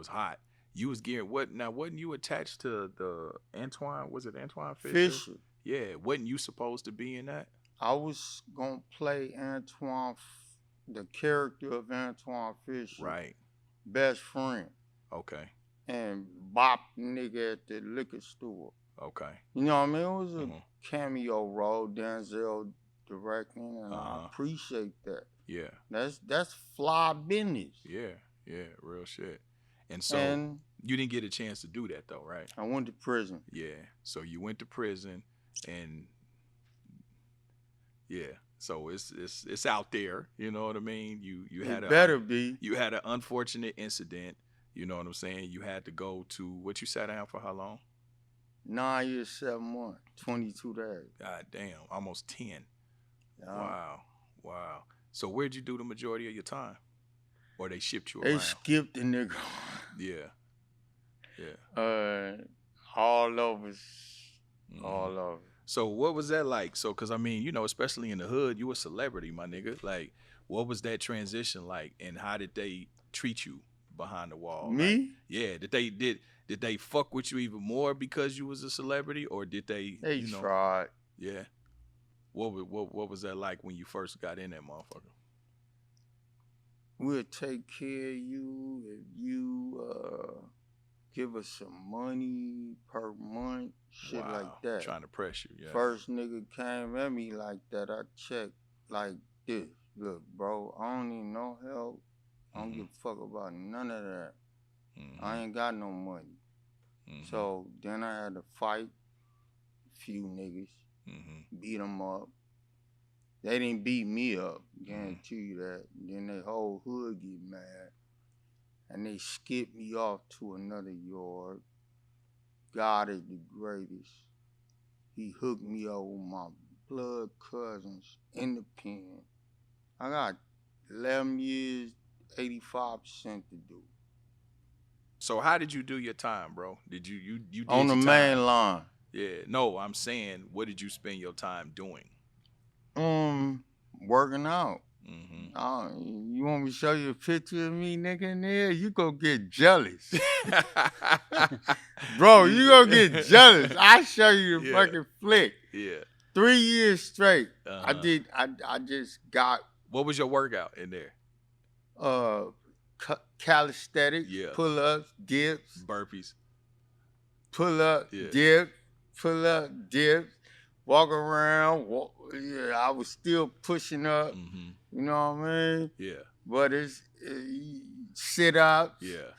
hot. You was gearing what? Now wasn't you attached to the Antoine? Was it Antoine Fisher? Yeah. Wasn't you supposed to be in that? I was gonna play Antoine, the character of Antoine Fisher. Best friend. Okay. And bop nigga at the liquor store. Okay. You know what I mean? It was a cameo role, Denzel directing, and I appreciate that. That's fly business. Real shit. And so you didn't get a chance to do that though, right? I went to prison. So you went to prison, and so it's out there. You know what I mean? You had You had an unfortunate incident. You know what I'm saying? You had to go to what you sat down for how long? 9 years, 7 months, 22 days. God damn, almost 10. Wow. So where'd you do the majority of your time? Or they shipped you around? They skipped the nigga. All over. All over. So what was that like? So, cause I mean, you know, especially in the hood, you a celebrity, my nigga. Like, what was that transition like, and how did they treat you behind the wall? Me? Like, did they fuck with you even more because you was a celebrity, or did they? They tried. Yeah. What was that like when you first got in that motherfucker? We'll take care of you if you give us some money per month, shit like that. Trying to pressure, First nigga came at me like that, I checked like this. Look, bro, I don't need no help. I don't give a fuck about none of that. I ain't got no money. So then I had to fight a few niggas, beat them up. They didn't beat me up, guarantee you that. Then the whole hood get mad. And they skip me off to another yard. God is the greatest. he hooked me up with my blood cousins in the pen. I got 11 years, 85% to do. So how did you do your time, bro? Did you did on the main line? Yeah. No, I'm saying, what did you spend your time doing? Working out. Mm-hmm. You want me to show you a picture of me, nigga, in there? You gonna get jealous. Bro, you gonna get jealous. I show you the fucking flick. Yeah. 3 years straight. Uh-huh. I just got. What was your workout in there? Calisthenics, pull-ups, dips. Burpees. Pull-up, dip, pull-up, dips. Walk around. I was still pushing up. Mm-hmm. You know what I mean? Yeah. But it's sit-ups. Yeah.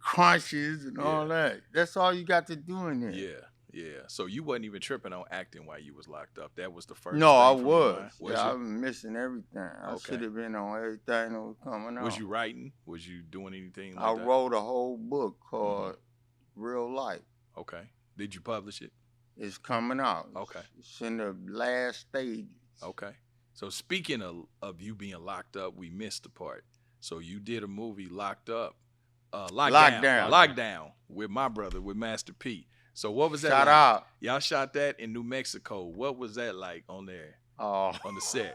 Crunches and all that. That's all you got to do in there. Yeah. Yeah. So you wasn't even tripping on acting while you was locked up. That was the first. No, I was. I was missing everything. I should have been on everything that was coming out. Was you writing? Was you doing anything like I that? wrote a whole book called Real Life. Okay. Did you publish it? It's coming out. Okay. It's in the last stages. Okay. So speaking of you being locked up, we missed the part. So you did a movie, Locked Up. Lockdown with my brother, with Master P. So what was that Shout like? out. Y'all shot that in New Mexico. What was that like on there? On the set?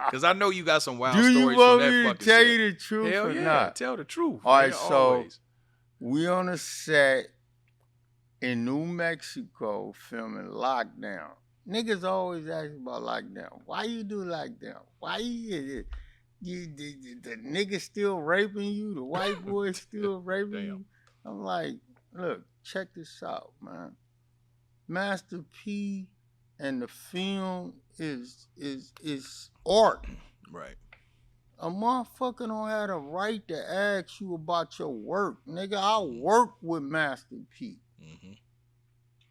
Because I know you got some wild stories from that fucking set. Do you want me to tell you the truth Hell or yeah, not? Tell the truth. All right, man, so always. we on a set in New Mexico filming Lockdown. Niggas always ask about Lockdown. Why you do Lockdown? Why the nigga still raping you? The white boy still raping you? I'm like, look, check this out, man. Master P and the film is art. Right. A motherfucker don't have the right to ask you about your work. Nigga, I work with Master P. Mm-hmm.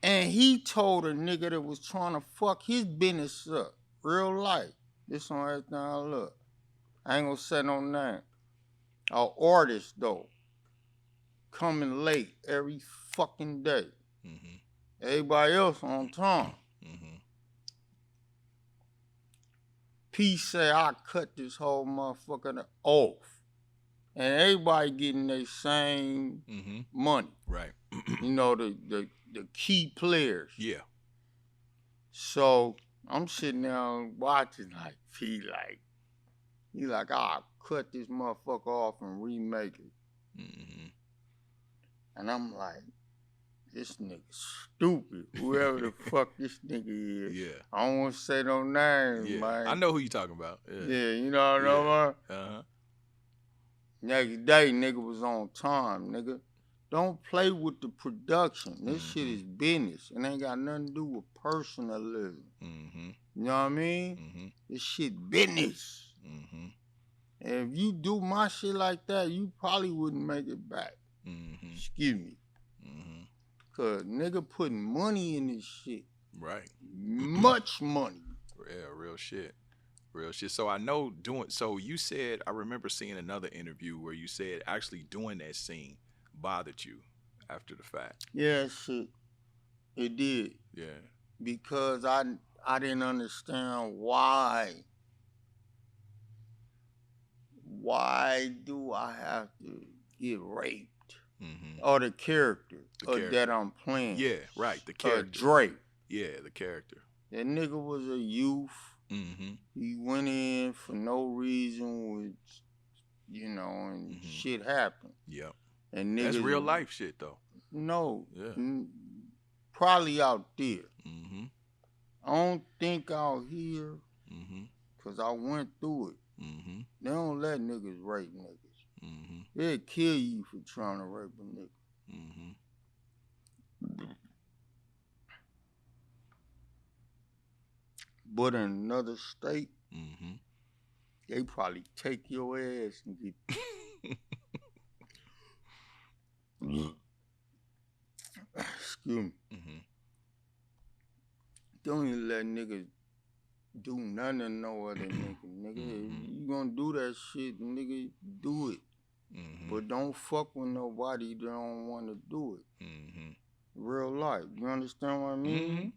And he told a nigga that was trying to fuck his business up. Real life. This on everything I look. I ain't gonna say no name. An artist, though. Coming late every fucking day. Mm-hmm. Everybody else on time. Mm-hmm. P say I cut this whole motherfucker off. And everybody getting their same money. Right. You know, the key players. Yeah. So I'm sitting there watching like P he like, I'll cut this motherfucker off and remake it. Mm-hmm. And I'm like, this nigga stupid. Whoever the fuck this nigga is. Yeah. I don't want to say no names, yeah. man. I know who you talking about. Yeah, you know what I'm saying? Uh-huh. Next day, nigga was on time, nigga. Don't play with the production. This shit is business. It ain't got nothing to do with personalism. Mm-hmm. You know what I mean? Mm-hmm. This shit business. Mm-hmm. And if you do my shit like that, you probably wouldn't make it back. Mm-hmm. Excuse me. Mm-hmm. Cause nigga putting money in this shit. Right. Much money. Yeah, real shit. Real shit. So I know so you said, I remember seeing another interview where you said actually doing that scene bothered you after the fact. Yeah, shit. It did. Yeah. Because I didn't understand why. Why do I have to get raped? Mm-hmm. Or the character that I'm playing. Yeah, right. The character. Drake. Yeah, the character. That nigga was a youth. Mm-hmm. He went in for no reason, which, and shit happened. Yep. And niggas, that's real life shit, though. No. Yeah. Probably out there. Mm-hmm. I don't think out here, mm-hmm. because I went through it. Mm-hmm. They don't let niggas rape niggas. Mm-hmm. They'll kill you for trying to rape a nigga. Mm-hmm. But in another state, mm-hmm. they probably take your ass and get... Excuse me. Mm-hmm. Don't even let niggas do nothing to no other nigga. Nigga, if you gonna do that shit, nigga, do it. Mm-hmm. But don't fuck with nobody that don't want to do it. Mm-hmm. Real life. You understand what I mean?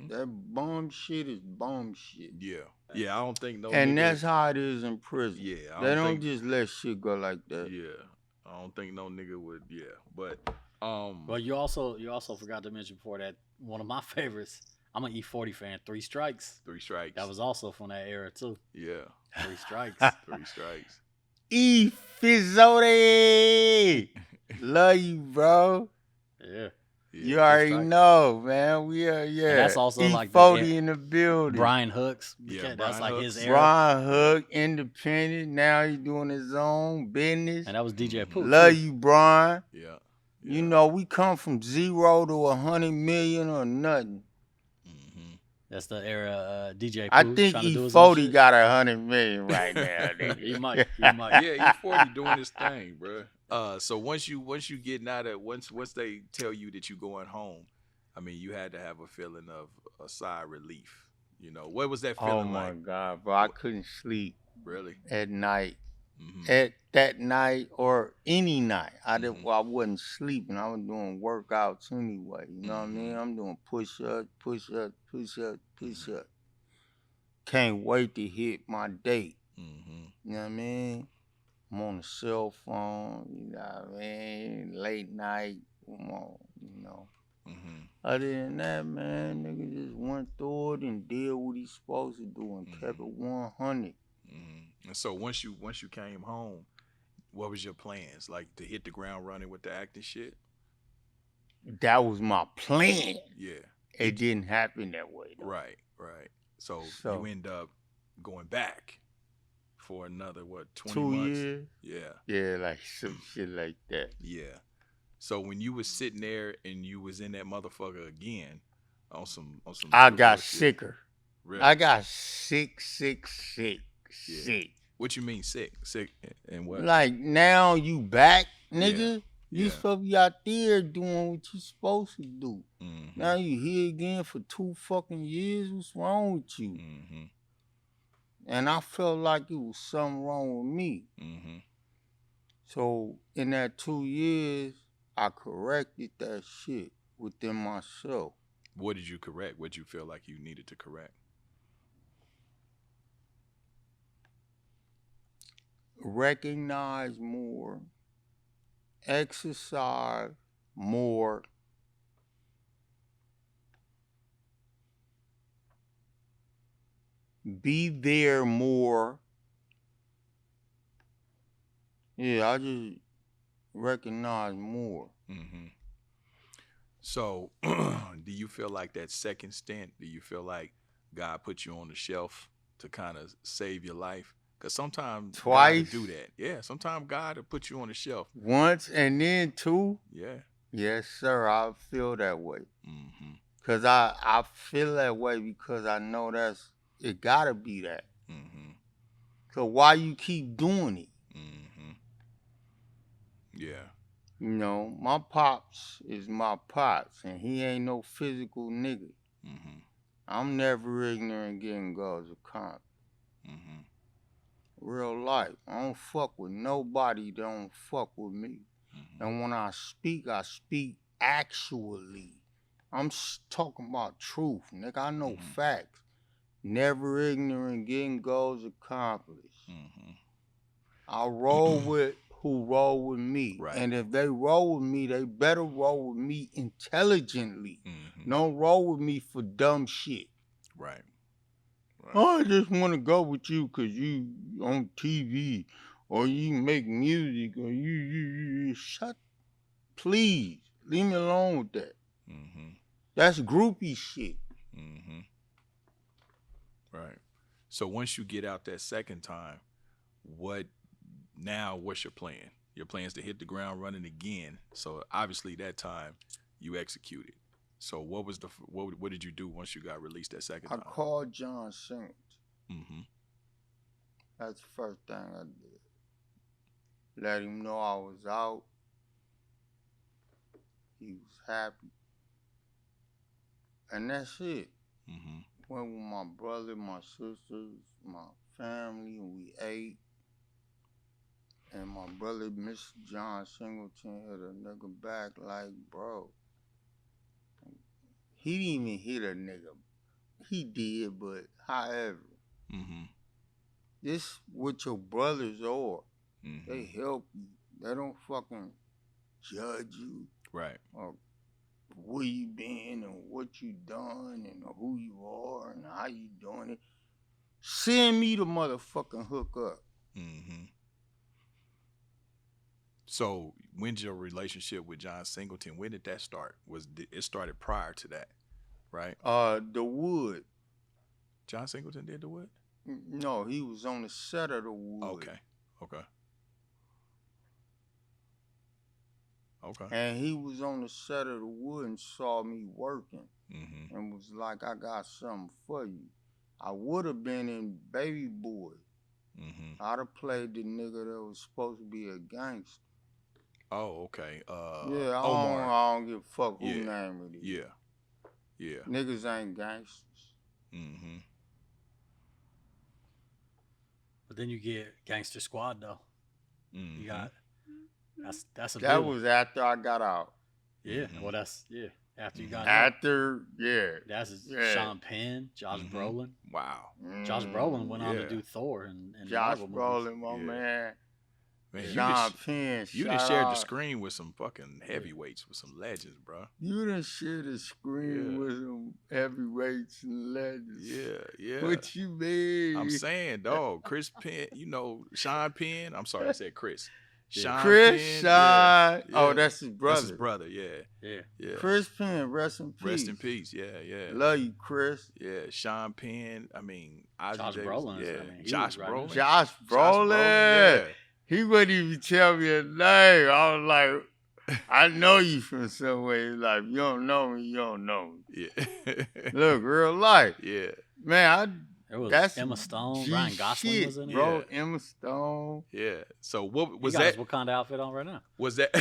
That bum shit is bum shit. Yeah. Yeah, I don't think no And nigga... that's how it is in prison. Yeah. They don't just let shit go like that. Yeah. I don't think no nigga would, But Well, you also forgot to mention before that one of my favorites. I'm an E40 fan. 3 Strikes. 3 Strikes. That was also from that era too. Yeah. 3 Strikes. 3 Strikes. E Fizzote. Love you, bro. Yeah. You already know, man. We are, And that's also E40 like in the building. Brian Hooks. Yeah, that's Brian like Hooks. his era. Brian Hook, independent. Now he's doing his own business. And that was DJ Pooh. Love too. you, Brian. Yeah. You know, we come from 0 to 100 million or nothing. That's the era DJ Pooh. I think E40 got 100 million right now. He might. Yeah, E40 doing his thing, bro. So once you getting out of once they tell you that you going home, I mean, you had to have a feeling of a sigh of relief. You know, what was that feeling like? Oh my God, bro! I couldn't sleep. Really? At night, at that night or any night, I wasn't sleeping. I was doing workouts anyway. You know what I mean? I'm doing push-ups. Can't wait to hit my date. You know what I mean? I'm on the cell phone. You know what I mean? Late night. Come on, you know. Other than that, man, nigga just went through it and did what he's supposed to do and kept it 100. And so once you came home, what was your plans? Like to hit the ground running with the acting shit? That was my plan. Yeah. It didn't happen that way, though. Right. So you end up going back for another, 20 2 months? years? Yeah, like some shit like that. Yeah. So when you was sitting there and you was in that motherfucker again on some I got sicker. Really? I got sick. What you mean sick? Sick and what? Like now you back, nigga. Yeah. You supposed to be out there doing what you supposed to do. Now you here again for 2 fucking years. What's wrong with you? And I felt like it was something wrong with me. So in that 2 years, I corrected that shit within myself. What did you correct? What did you feel like you needed to correct? Recognize more. Exercise more. Be there more. Yeah, I just recognize more. So, do you feel like that second stint, do you feel like God put you on the shelf to kind of save your life? Because sometimes twice God will do that. Yeah, sometimes God will put you on the shelf. Once and then 2? Yeah. Yes, sir. I feel that way. Because I feel that way because I know it got to be that. So why you keep doing it? Yeah. You know, my pops is my pops, and he ain't no physical nigga. I'm never ignorant getting goals accomplished. Real life. I don't fuck with nobody that don't fuck with me. And when I speak actually. I'm talking about truth, nigga. I know facts. Never ignorant getting goals accomplished. I roll with who roll with me. Right. And if they roll with me, they better roll with me intelligently. Don't roll with me for dumb shit. Right. I just want to go with you because you on TV or you make music or you shut. Please, leave me alone with that. That's groupie shit. Right. So once you get out that second time, what's your plan? Your plan is to hit the ground running again. So obviously that time you executed. So what did you do once you got released that second time? I called John Singleton. That's the first thing I did. Let him know I was out. He was happy. And that's it. Went with my brother, my sisters, my family, and we ate. And my brother, Mr. John Singleton, hit a nigga back like, bro, he didn't even hit a nigga. He did, but however, this what your brothers are. They help you. They don't fucking judge you. Right. Or where you been and what you done and who you are and how you doing it. Send me the motherfucking hook up. So when's your relationship with John Singleton? When did that start? It started prior to that, right? The Wood. John Singleton did The Wood? No, he was on the set of The Wood. Okay. And he was on the set of The Wood and saw me working and was like, I got something for you. I would have been in Baby Boy. I'd have played the nigga that was supposed to be a gangster. Oh, okay. Yeah, Omar. I don't give a fuck who name it is. Yeah. Niggas ain't gangsters. But then you get Gangster Squad though. You got that's a that big was after I got out. Yeah, well that's after you got after That's Sean Penn, Josh Brolin. Wow. Josh Brolin went on to do Thor and Josh Marvel Brolin, movies. my man. Man, Sean Penn. You done shared the screen with some fucking heavyweights, with some legends, bro. You done shared the screen with some heavyweights and legends. Yeah. What you mean? I'm saying, dog, Chris Penn, Sean Penn. I'm sorry, I said Chris. Sean Chris, Penn, Sean. Oh, that's his brother. That's his brother, yeah. Chris Penn, rest in peace. Rest in peace, yeah. Love you, Chris. Yeah, Sean Penn. I mean, Josh Brolin. Yeah, Josh Brolin. Josh Brolin. Yeah. He wouldn't even tell me a name. I was like, I know you from somewhere. He's like, you don't know me, you don't know me. Yeah. Look, real life. Yeah. Man, that's Emma Stone, Ryan Gosling was in it. Bro, Emma Stone. Yeah. So what was that? His Wakanda outfit on right now. Was that?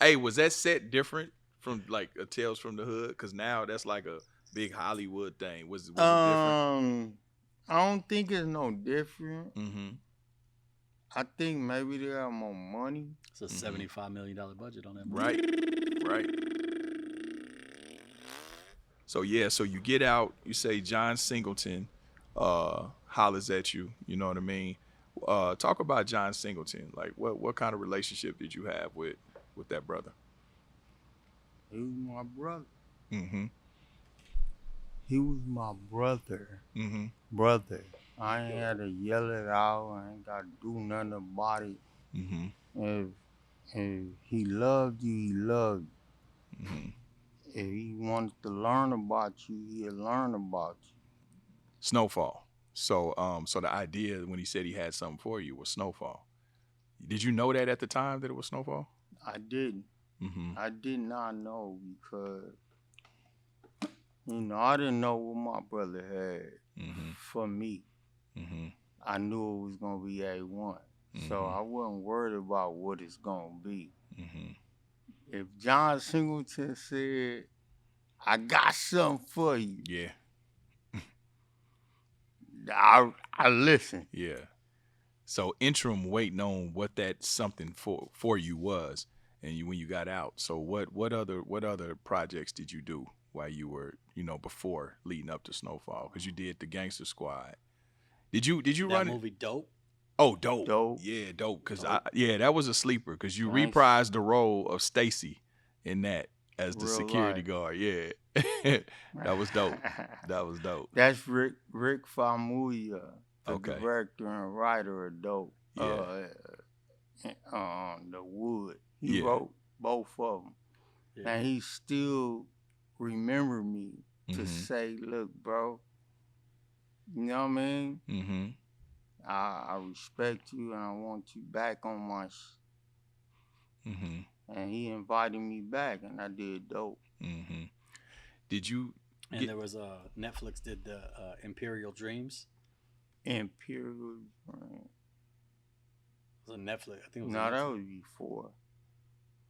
Hey, was that set different from like a Tales from the Hood? Because now that's like a big Hollywood thing. Was it different? I don't think it's no different. Mm-hmm. I think maybe they have more money. It's a $75 million budget on that movie. Right. So you get out, you say John Singleton hollers at you, you know what I mean? Talk about John Singleton. Like what kind of relationship did you have with that brother? He was my brother. Mm-hmm. He was my brother. Mm-hmm. Brother. I ain't had to yell it out. I ain't got to do nothing about it. Mm-hmm. If he loved you, he loved you. Mm-hmm. If he wanted to learn about you, he'll learn about you. Snowfall. So the idea when he said he had something for you was Snowfall. Did you know that at the time that it was Snowfall? I didn't. Mm-hmm. I did not know because, I didn't know what my brother had for me. Mm-hmm. I knew it was going to be A1. So I wasn't worried about what it's going to be. Mm-hmm. If John Singleton said, I got something for you. Yeah. I listen. Yeah. So interim waiting on what that something for you was, and when you got out. So what other projects did you do while you were before leading up to Snowfall? Because you did the Gangster Squad. Did you run that movie Dope? Oh, Dope. Dope. Yeah, Dope. Because that was a sleeper. Because you reprised the role of Stacy in that as the security guard. Yeah, that was dope. That's Rick Famuyiwa, the director and writer of Dope. Yeah. The Wood. He wrote both of them. Yeah. And he still remembered me to say, look, bro, you know what I mean? Mm-hmm. I respect you and I want you back on my Mm-hmm. And he invited me back and I did Dope. Mm-hmm. Did you? And there was Netflix did the Imperial Dreams. Imperial Dreams. It was a Netflix. I think it was. No, that was before.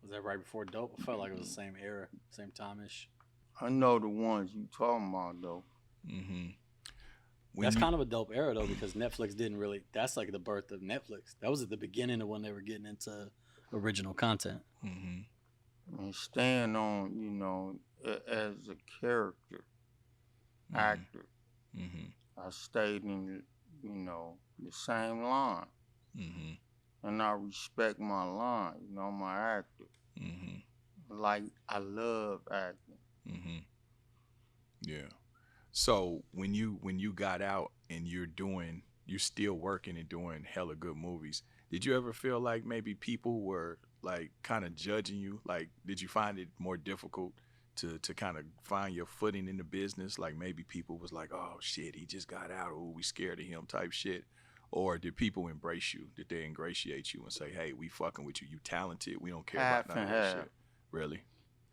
Was that right before Dope? I felt like it was the same era, same time-ish. I know the ones you talking about though. Mm-hmm. That's kind of a dope era though, because Netflix didn't really. That's like the birth of Netflix. That was at the beginning of when they were getting into original content. Mm-hmm. and stand on, as a character, actor. I stayed in, the same line. And I respect my line, my actor. Like, I love acting. Yeah. So when you got out and you're still working and doing hella good movies, did you ever feel like maybe people were like kind of judging you? Like, did you find it more difficult to kind of find your footing in the business? Like maybe people was like, oh shit, he just got out, oh, we scared of him type shit. Or did people embrace you? Did they ingratiate you and say, hey, we fucking with you, you talented, we don't care about none of that shit? Really?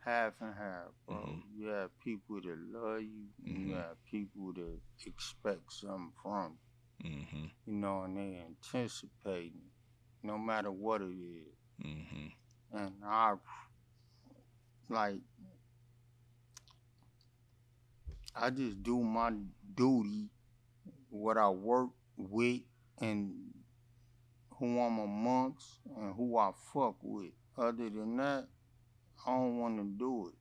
Half and half, bro. You have people that love you, and you have people that expect something from you. And they anticipating, no matter what it is. And I just do my duty, what I work with, and who I'm amongst, and who I fuck with. Other than that, I don't want to do it.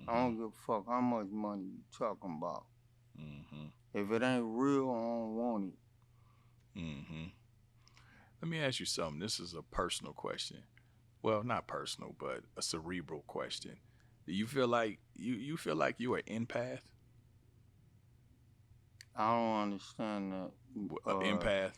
I don't give a fuck how much money you talking about. If it ain't real, I don't want it. Let me ask you something. This is a personal question. Well, not personal, but a cerebral question. Do you feel like you feel like you are empath? I don't understand that. Empath?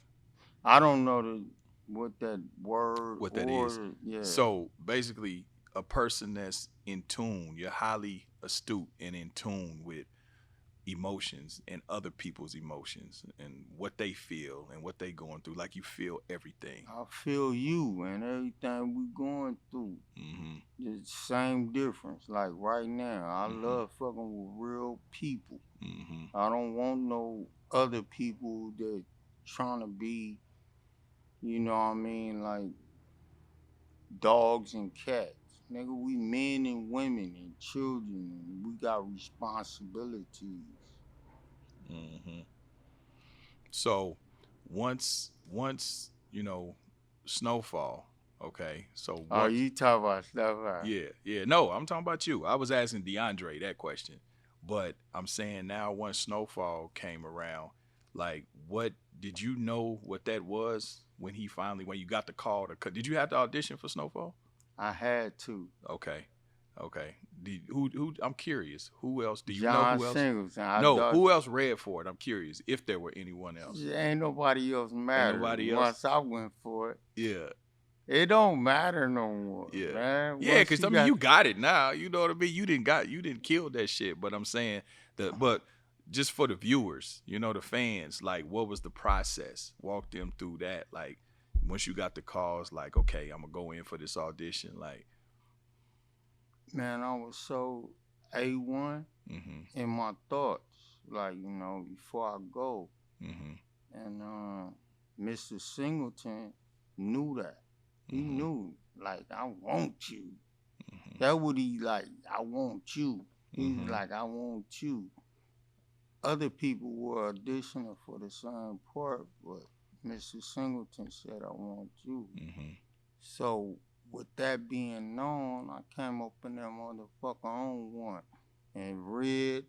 I don't know what that word what that is. Yeah. So basically, a person that's in tune, you're highly astute and in tune with emotions and other people's emotions and what they feel and what they going through. Like you feel everything. I feel you and everything we going through. The same difference. Like right now, I love fucking with real people. I don't want no other people that trying to be, like dogs and cats. Nigga, we men and women and children, and we got responsibilities. So once Snowfall, okay. So Oh, you talk about Snowfall? Yeah. No, I'm talking about you. I was asking Deaundre that question, but I'm saying now once Snowfall came around, like, what did you know what that was when you got the call to? Did you have to audition for Snowfall? I had to. Okay. Who? I'm curious. Who else? Do you John know who else? Singleton. Who else read for it? I'm curious if there were anyone else. Ain't nobody else matter. Nobody else? Once I went for it. Yeah. It don't matter no more. Yeah. Man. Yeah, because you got it now. You know what I mean? You didn't kill that shit. But I'm saying but just for the viewers, the fans, like, what was the process? Walk them through that. Like, once you got the calls, like, okay, I'm gonna go in for this audition. Like, man, I was so A1 in my thoughts. Like, before I go. And Mr. Singleton knew that. He knew, like, I want you. That's what he like, I want you. He's like, I want you. Other people were auditioning for the same part, but Mr. Singleton said, I want you. So, with that being known, I came up in that motherfucker on one and read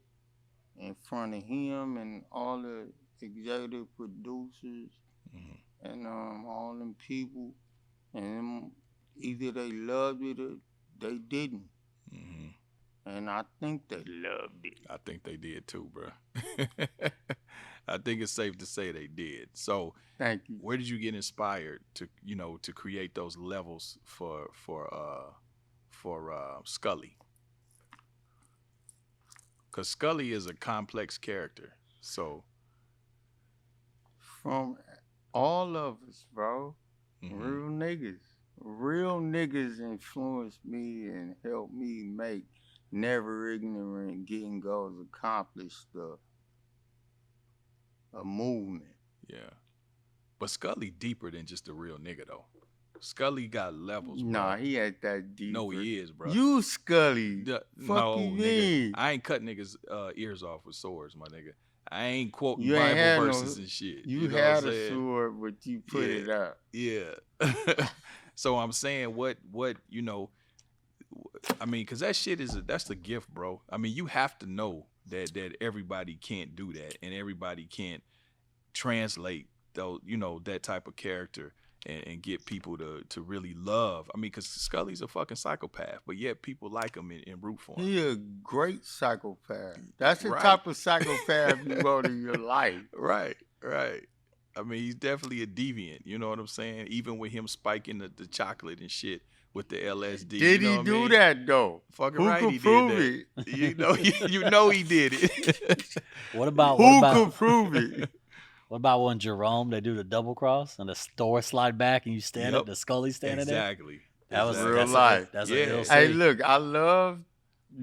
in front of him and all the executive producers and all them people. And either they loved it or they didn't. And I think they loved it. I think they did too, bro. I think it's safe to say they did. So, thank you. Where did you get inspired to create those levels for Scully? Because Scully is a complex character. So, from all of us, bro, real niggas influenced me and helped me make Never Ignorant, Getting Goals Accomplished a movement. Yeah. But Scully deeper than just a real nigga, though. Scully got levels, bro. Nah, he ain't that deep. No, he is, bro. You Scully. No, you nigga. mean? I ain't cut niggas' ears off with swords, my nigga. I ain't quoting You ain't Bible verses and shit. You had a sword, but you put it up. Yeah. So I'm saying what I mean, because that shit that's the gift, bro. I mean, you have to know that everybody can't do that, and everybody can't translate though, that type of character and get people to really love. I mean, because Scully's a fucking psychopath, but yet people like him and root for him. He a great psychopath. That's the Right. type of psychopath you want in your life. Right. I mean, he's definitely a deviant. You know what I'm saying? Even with him spiking the chocolate and shit with the LSD. Did he do that though? Fucking Who right, could he prove did it? that. You know he did it. What about Who could prove it? what about when Jerome they do the double cross and the door slide back and you stand Yep. at the Scully standing there? Exactly. That was Exactly. Real life. That's Yeah. a real Hey, scene. look, I love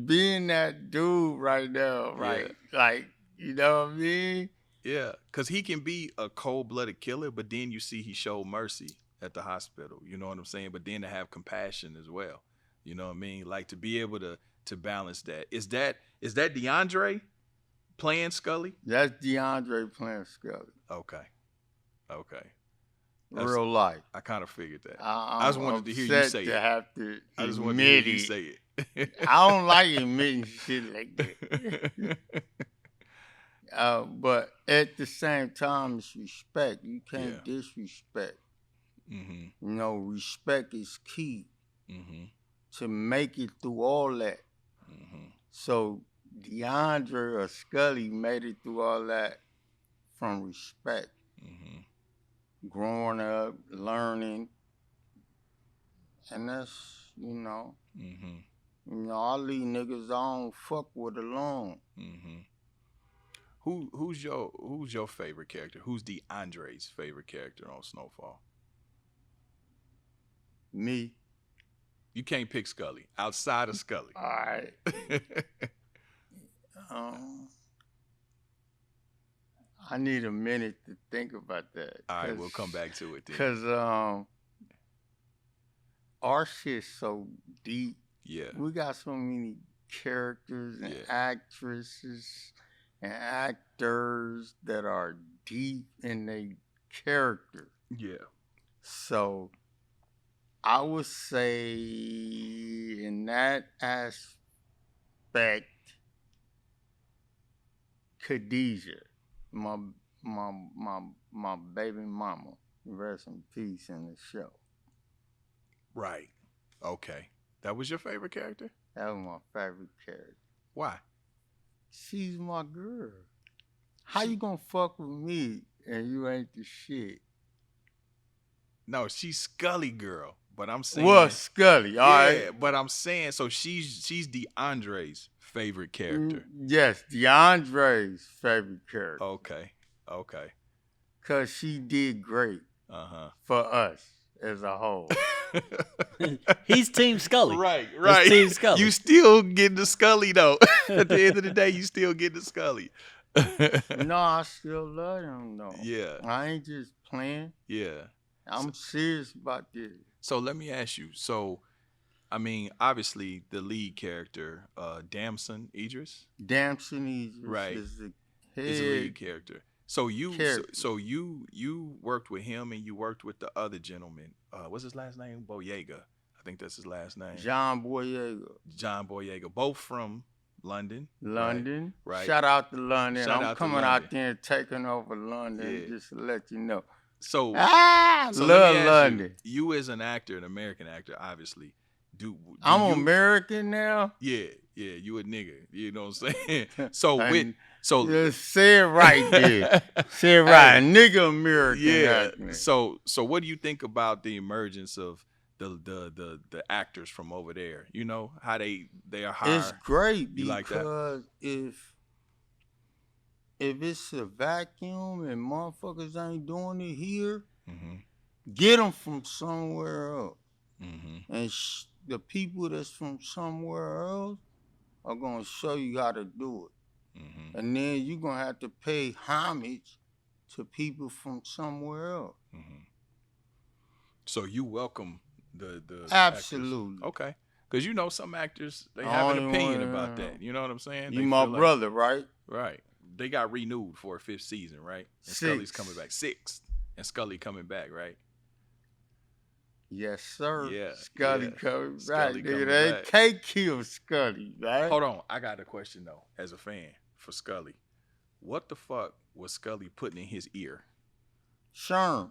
being that dude right now, right? Like, you know what I mean? Yeah, because he can be a cold-blooded killer, but then you see he showed mercy at the hospital. You know what I'm saying? But then to have compassion as well. You know what I mean? Like to be able to balance that. Is that Deaundre playing Scully? That's Deaundre playing Scully. Okay. Real life. I kind of figured that. I just wanted to hear you upset say to it. have to I just wanted to hear admit you it. say it. I don't like admitting shit like that. But at the same time, it's respect. You can't disrespect. Mm-hmm. You know, respect is key Mm-hmm. to make it through all that. Mm-hmm. So Deaundre or Scully made it through all that from respect. Mm-hmm. Growing up, learning. And that's, Mm-hmm. all these niggas I don't fuck with alone. Mm-hmm. Who's your favorite character? Who's Deaundre's favorite character on Snowfall? Me. You can't pick Scully outside of Scully. All right. I need a minute to think about that. All right, we'll come back to it then. Because our shit's so deep. Yeah. We got so many characters and actresses and actors that are deep in their character. Yeah. So I would say in that aspect, Khadijah, my baby mama, rest in peace in the show. Right. Okay. That was your favorite character? That was my favorite character. Why? She's my girl. How you gonna fuck with me and you ain't the shit? No, she's Scully girl. But I'm saying What Scully? All right. but I'm saying so she's Deaundre's favorite character. Yes, Deaundre's favorite character. Okay. Cause she did great for us as a whole. He's Team Scully. Right. He's Team Scully. You still getting the Scully though. At the end of the day, you still get the Scully. No, I still love him though. Yeah. I ain't just playing. Yeah. I'm serious about this. So let me ask you. So, I mean, obviously the lead character, Damson Idris. Damson Idris Right. is the Is a lead head. character. So you Character. so you worked with him and you worked with the other gentleman. What's his last name? Boyega. I think that's his last name. John Boyega. John Boyega. Both from London. London. Right. Shout out to London. Shout I'm out to coming London. out there and taking over London Yeah. just to let you know. So, So let love me ask London. You as an actor, an American actor, obviously, do I'm you, American now. Yeah, you a nigga. You know what I'm saying? So And so just say it right there. Say it right. Nigga American. yeah. acting. So what do you think about the emergence of the actors from over there? You know how they are hired. It's great You like that? because if it's a vacuum and motherfuckers ain't doing it here, Mm-hmm. get them from somewhere else. Mm-hmm. And the people that's from somewhere else are going to show you how to do it. Mm-hmm. And then you're going to have to pay homage to people from somewhere else. Mm-hmm. So you welcome the Absolutely. actors. Okay. Because some actors, they have an opinion about that. You know what I'm saying? You They my feel like- brother, right? Right. They got renewed for a 5th season, right? And Scully's coming back. 6th. And Scully coming back, right? Yes, sir. Yeah, Scully yeah. coming back, Scully nigga. coming They back. can't kill Scully, right? Hold on, I got a question though. As a fan for Scully, what the fuck was Scully putting in his ear? Sherm.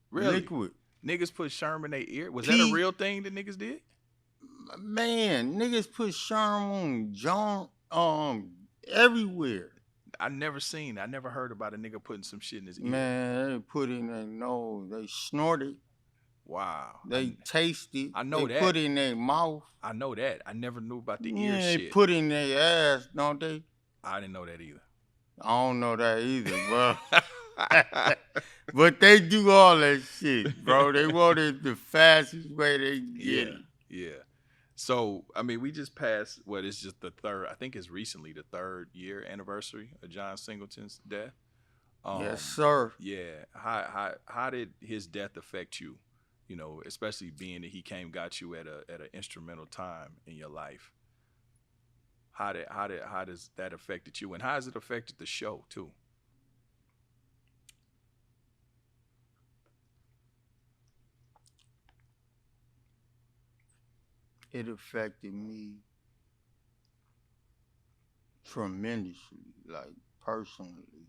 Really? Liquid. Niggas put Sherm in their ear? Was Pete. that a real thing that niggas did? Man, niggas put Sherm on John everywhere. I never heard about a nigga putting some shit in his ear. Man, they put it in their nose. They snort it. Wow. They taste it. I know they that. Put it in their mouth. I know that. I never knew about the ear Yeah, shit. they put it in their ass, don't they? I didn't know that either. I don't know that either, bro. But they do all that shit, bro. They want it the fastest way they can get it. Yeah. So, I mean, we just passed it's just the third, I think it's recently the 3rd year anniversary of John Singleton's death. Yes, sir. Yeah. How did his death affect you? You know, especially being that he got you at an instrumental time in your life. How does that affected you, and how has it affected the show too? It affected me tremendously, like personally,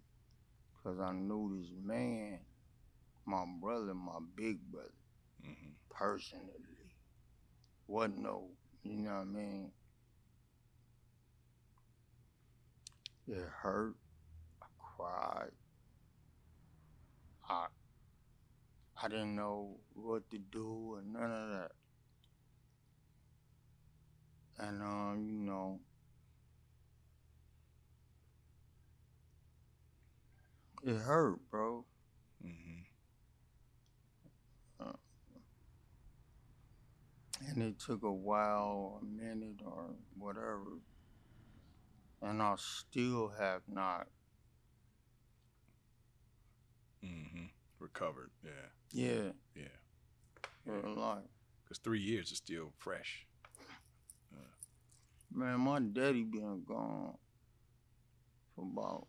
because I knew this man, my brother, my big brother, personally. Wasn't no, you know what I mean? It hurt. I cried. I didn't know what to do or none of that. And, you know, it hurt, bro. And it took a while, a minute or whatever. And I still have not. Recovered, Yeah. Yeah. Like, Because 3 years is still fresh. man, my daddy been gone for about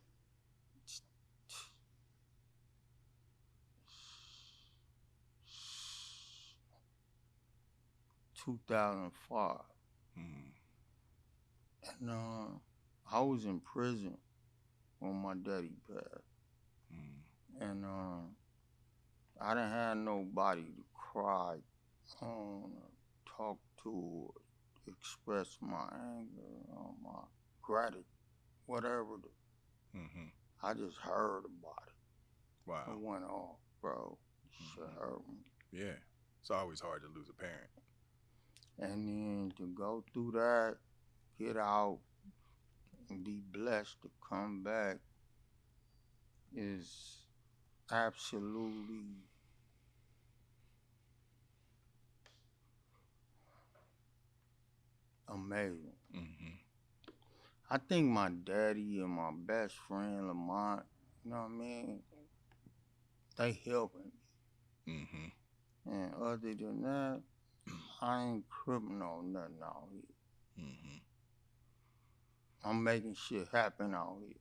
2005. And I was in prison when my daddy passed. And I didn't have nobody to cry on, talk to, express my anger, my gratitude, whatever. I just heard about it. Wow. It went off, bro. Shit hurt me. Yeah. It's always hard to lose a parent. And then to go through that, get out, and be blessed to come back is absolutely amazing. I think my daddy and my best friend Lamont, you know what I mean? They helping me. And other than that, I ain't crippin' on nothing out here. I'm making shit happen out here.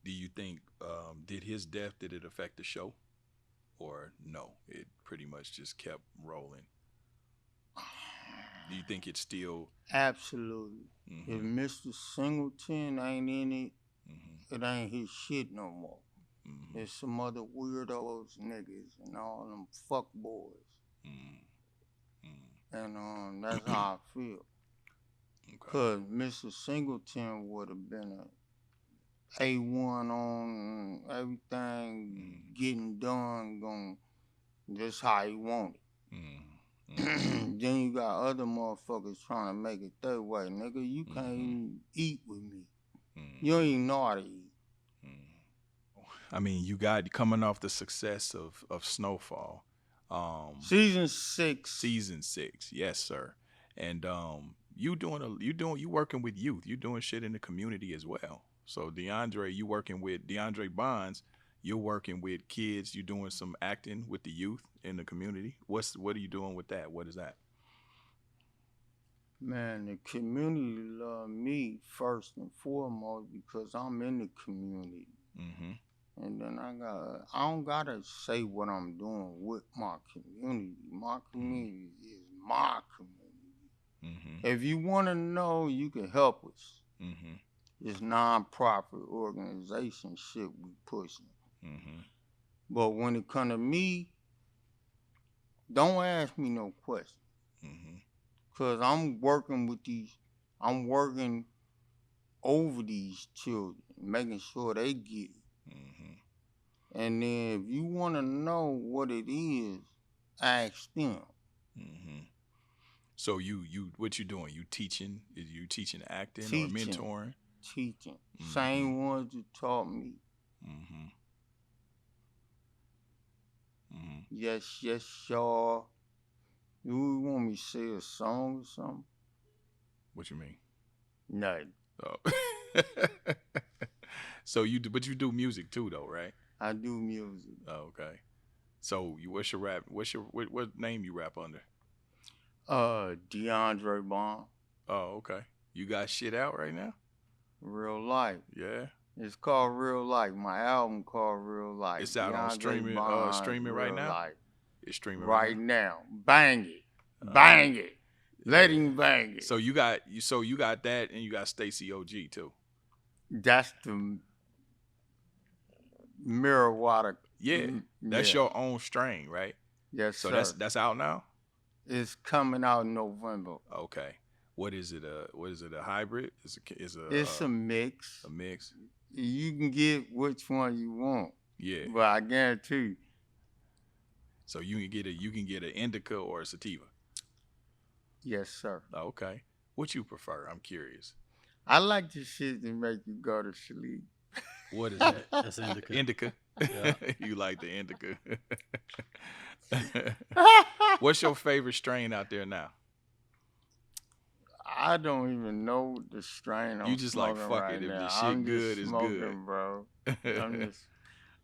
Do you think, did his death, did it affect the show? Or no, it pretty much just kept rolling? Do you think it's still... Absolutely. If Mr. Singleton ain't in it, it ain't his shit no more. There's some other weirdos, niggas, and all them fuck boys. And that's how I feel. Because Mr. Singleton would have been a A1 on everything getting done, just how he wanted. Then you got other motherfuckers trying to make it their way. Nigga, you can't even eat with me. You don't even know how to eat. I mean, you got coming off the success of Snowfall. Season 6. Season 6, yes, sir. And you working with youth. You doing shit in the community as well. So Deaundre, you working with Deaundre Bonds. You're working with kids. You doing some acting with the youth in the community. What are you doing with that? What is that? Man, the community love me first and foremost because I'm in the community. And then I don't gotta say what I'm doing with my community. My community is my community. If you want to know, you can help us. It's non-profit organization shit we pushing. But when it come to me, don't ask me no questions. Cause I'm working over these children, making sure they get it. And then if you want to know what it is, ask them. So you what you doing? You teaching? Is you teaching acting or mentoring? Teaching. Same ones you taught me. Yes, y'all. You want me to say a song or something? What you mean? Nothing. Oh. So you do music too though, right? I do music. Oh, okay. So what's your rap? What name you rap under? Deaundre Bonds. Oh, okay. You got shit out right now? Real Life. Yeah. It's called Real Life. My album called Real Life. It's out on streaming right now? Life. It's streaming right now. Bang it. Bang it. Let him bang it. So you got that, and you got Stacy OG too. That's the mirror water. Yeah. That's your own strain, right? Yes, so sir. that's out now? It's coming out in November. Okay. What is it? A hybrid? It's a mix. A mix. You can get which one you want. Yeah. But I guarantee you. So you can get an indica or a sativa. Yes, sir. Okay. What you prefer? I'm curious. I like the shit that make you go to sleep. What is that? That's indica. Indica. Yeah. You like the indica. What's your favorite strain out there now? I don't even know the strain I'm You just like, fuck right it. If now. the shit I'm good, just it's smoking, good. Bro. I'm just,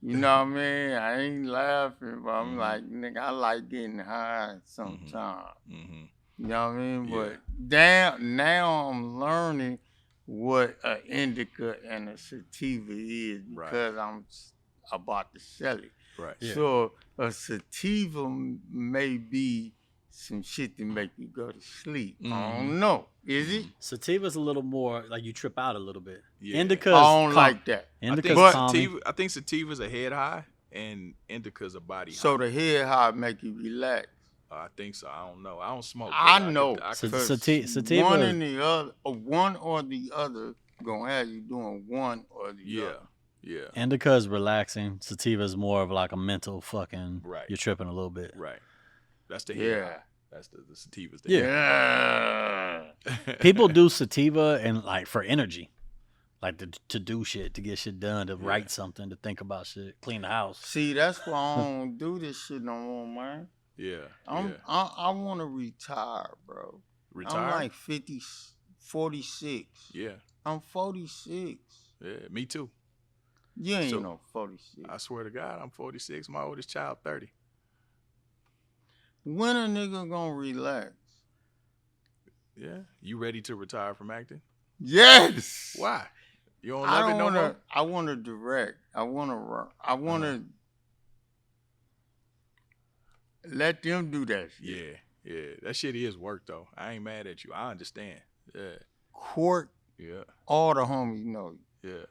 you know what I mean? I ain't laughing, but I'm like, nigga, I like getting high sometimes. You know what I mean? Yeah. But now I'm learning what an indica and a sativa is because I'm about to sell it. Right. Yeah. So a sativa may be some shit to make you go to sleep. I don't know. Is it? Sativa's a little more like you trip out a little bit. Yeah. Indica's I don't like that. Indica's I think sativa's a head high and indica's a body high. So the head high make you relax. I think so. I don't know. I don't smoke. I know. Sativa. One and the other, one or the other, gonna have you doing one or the other. Yeah. Indica is relaxing. Sativa is more of like a mental fucking. Right. You're tripping a little bit. Right. That's the head high. That's the sativa's. Yeah. People do sativa and like for energy, like to do shit, to get shit done, to write something, to think about shit, clean the house. See, that's why I don't do this shit no more, man. Yeah. I want to retire, bro. Retire? I'm like 46. Yeah. I'm 46. Yeah, me too. You ain't no 46. I swear to God, I'm 46. My oldest child, 30. When a nigga gonna relax? Yeah. You ready to retire from acting? Yes. Why? You don't love it no more? I want to direct. I want to let them do that shit. Yeah. That shit is work, though. I ain't mad at you. I understand. Yeah. Court. Yeah. All the homies know. Yeah.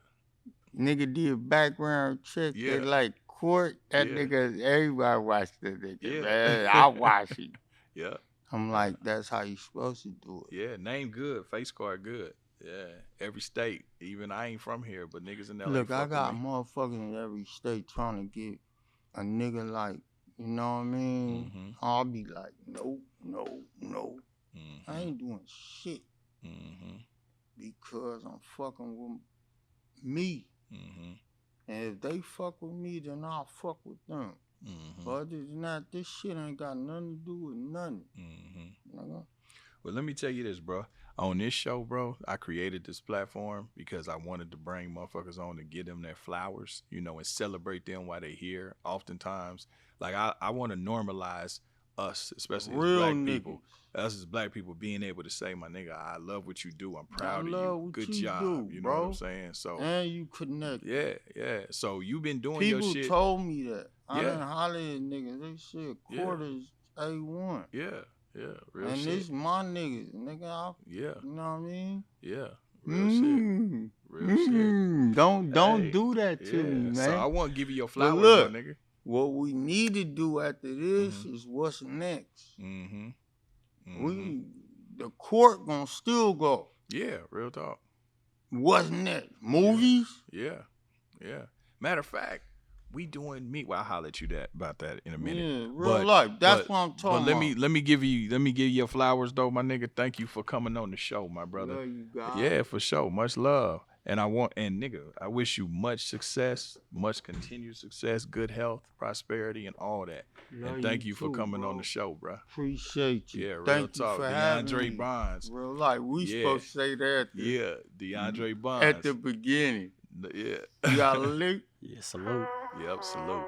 Nigga did background check. Yeah. They like Court. That nigga, everybody watched that nigga. Yeah. Man, I watch it. Yeah. I'm like, that's how you supposed to do it. Yeah. Name good. Face card good. Yeah. Every state. Even I ain't from here, but niggas in LA. Look, I got motherfuckers in every state trying to get a nigga like, you know what I mean? I'll be like, no. I ain't doing shit because I'm fucking with me. And if they fuck with me, then I'll fuck with them. But other than that, this shit ain't got nothing to do with nothing. Well, let me tell you this, bro. On this show, bro, I created this platform because I wanted to bring motherfuckers on to give them their flowers, you know, and celebrate them while they're here. Oftentimes, like I want to normalize us, especially Real as black niggas. people. Us as black people being able to say, my nigga, I love what you do. I'm proud of love you. what Good you job. do, You know what bro. I'm saying? So And you connect. yeah. So you been doing People your shit. told me that. I Yeah. done holler at niggas. They said Yeah. quarters A1. Yeah. Real And shit. this my niggas. Nigga, Yeah. you know what I mean? Yeah. Real shit. Real shit. Don't Hey, do that to me, man. So I want to give you your flowers, look, my nigga. What we need to do after this is what's next. The court gonna still go. Yeah, real talk. What's next? Movies? Yeah. Matter of fact, we doing meet. Well, I'll holler at you about that in a minute. Yeah, real life. That's what I'm talking but about. let me give you your flowers though, my nigga. Thank you for coming on the show, my brother. Love you guys. Yeah, for sure. Much love. And nigga, I wish you much success, much continued success, good health, prosperity, and all that. Love and thank you too, for coming bro. on the show, bro. Appreciate you. Yeah, real Thank talk. you for having Deaundre me. Bonds. Real life. We supposed to say that Deaundre Bonds. at the beginning. Yeah. You got a lick? Yeah, salute. Yep, salute.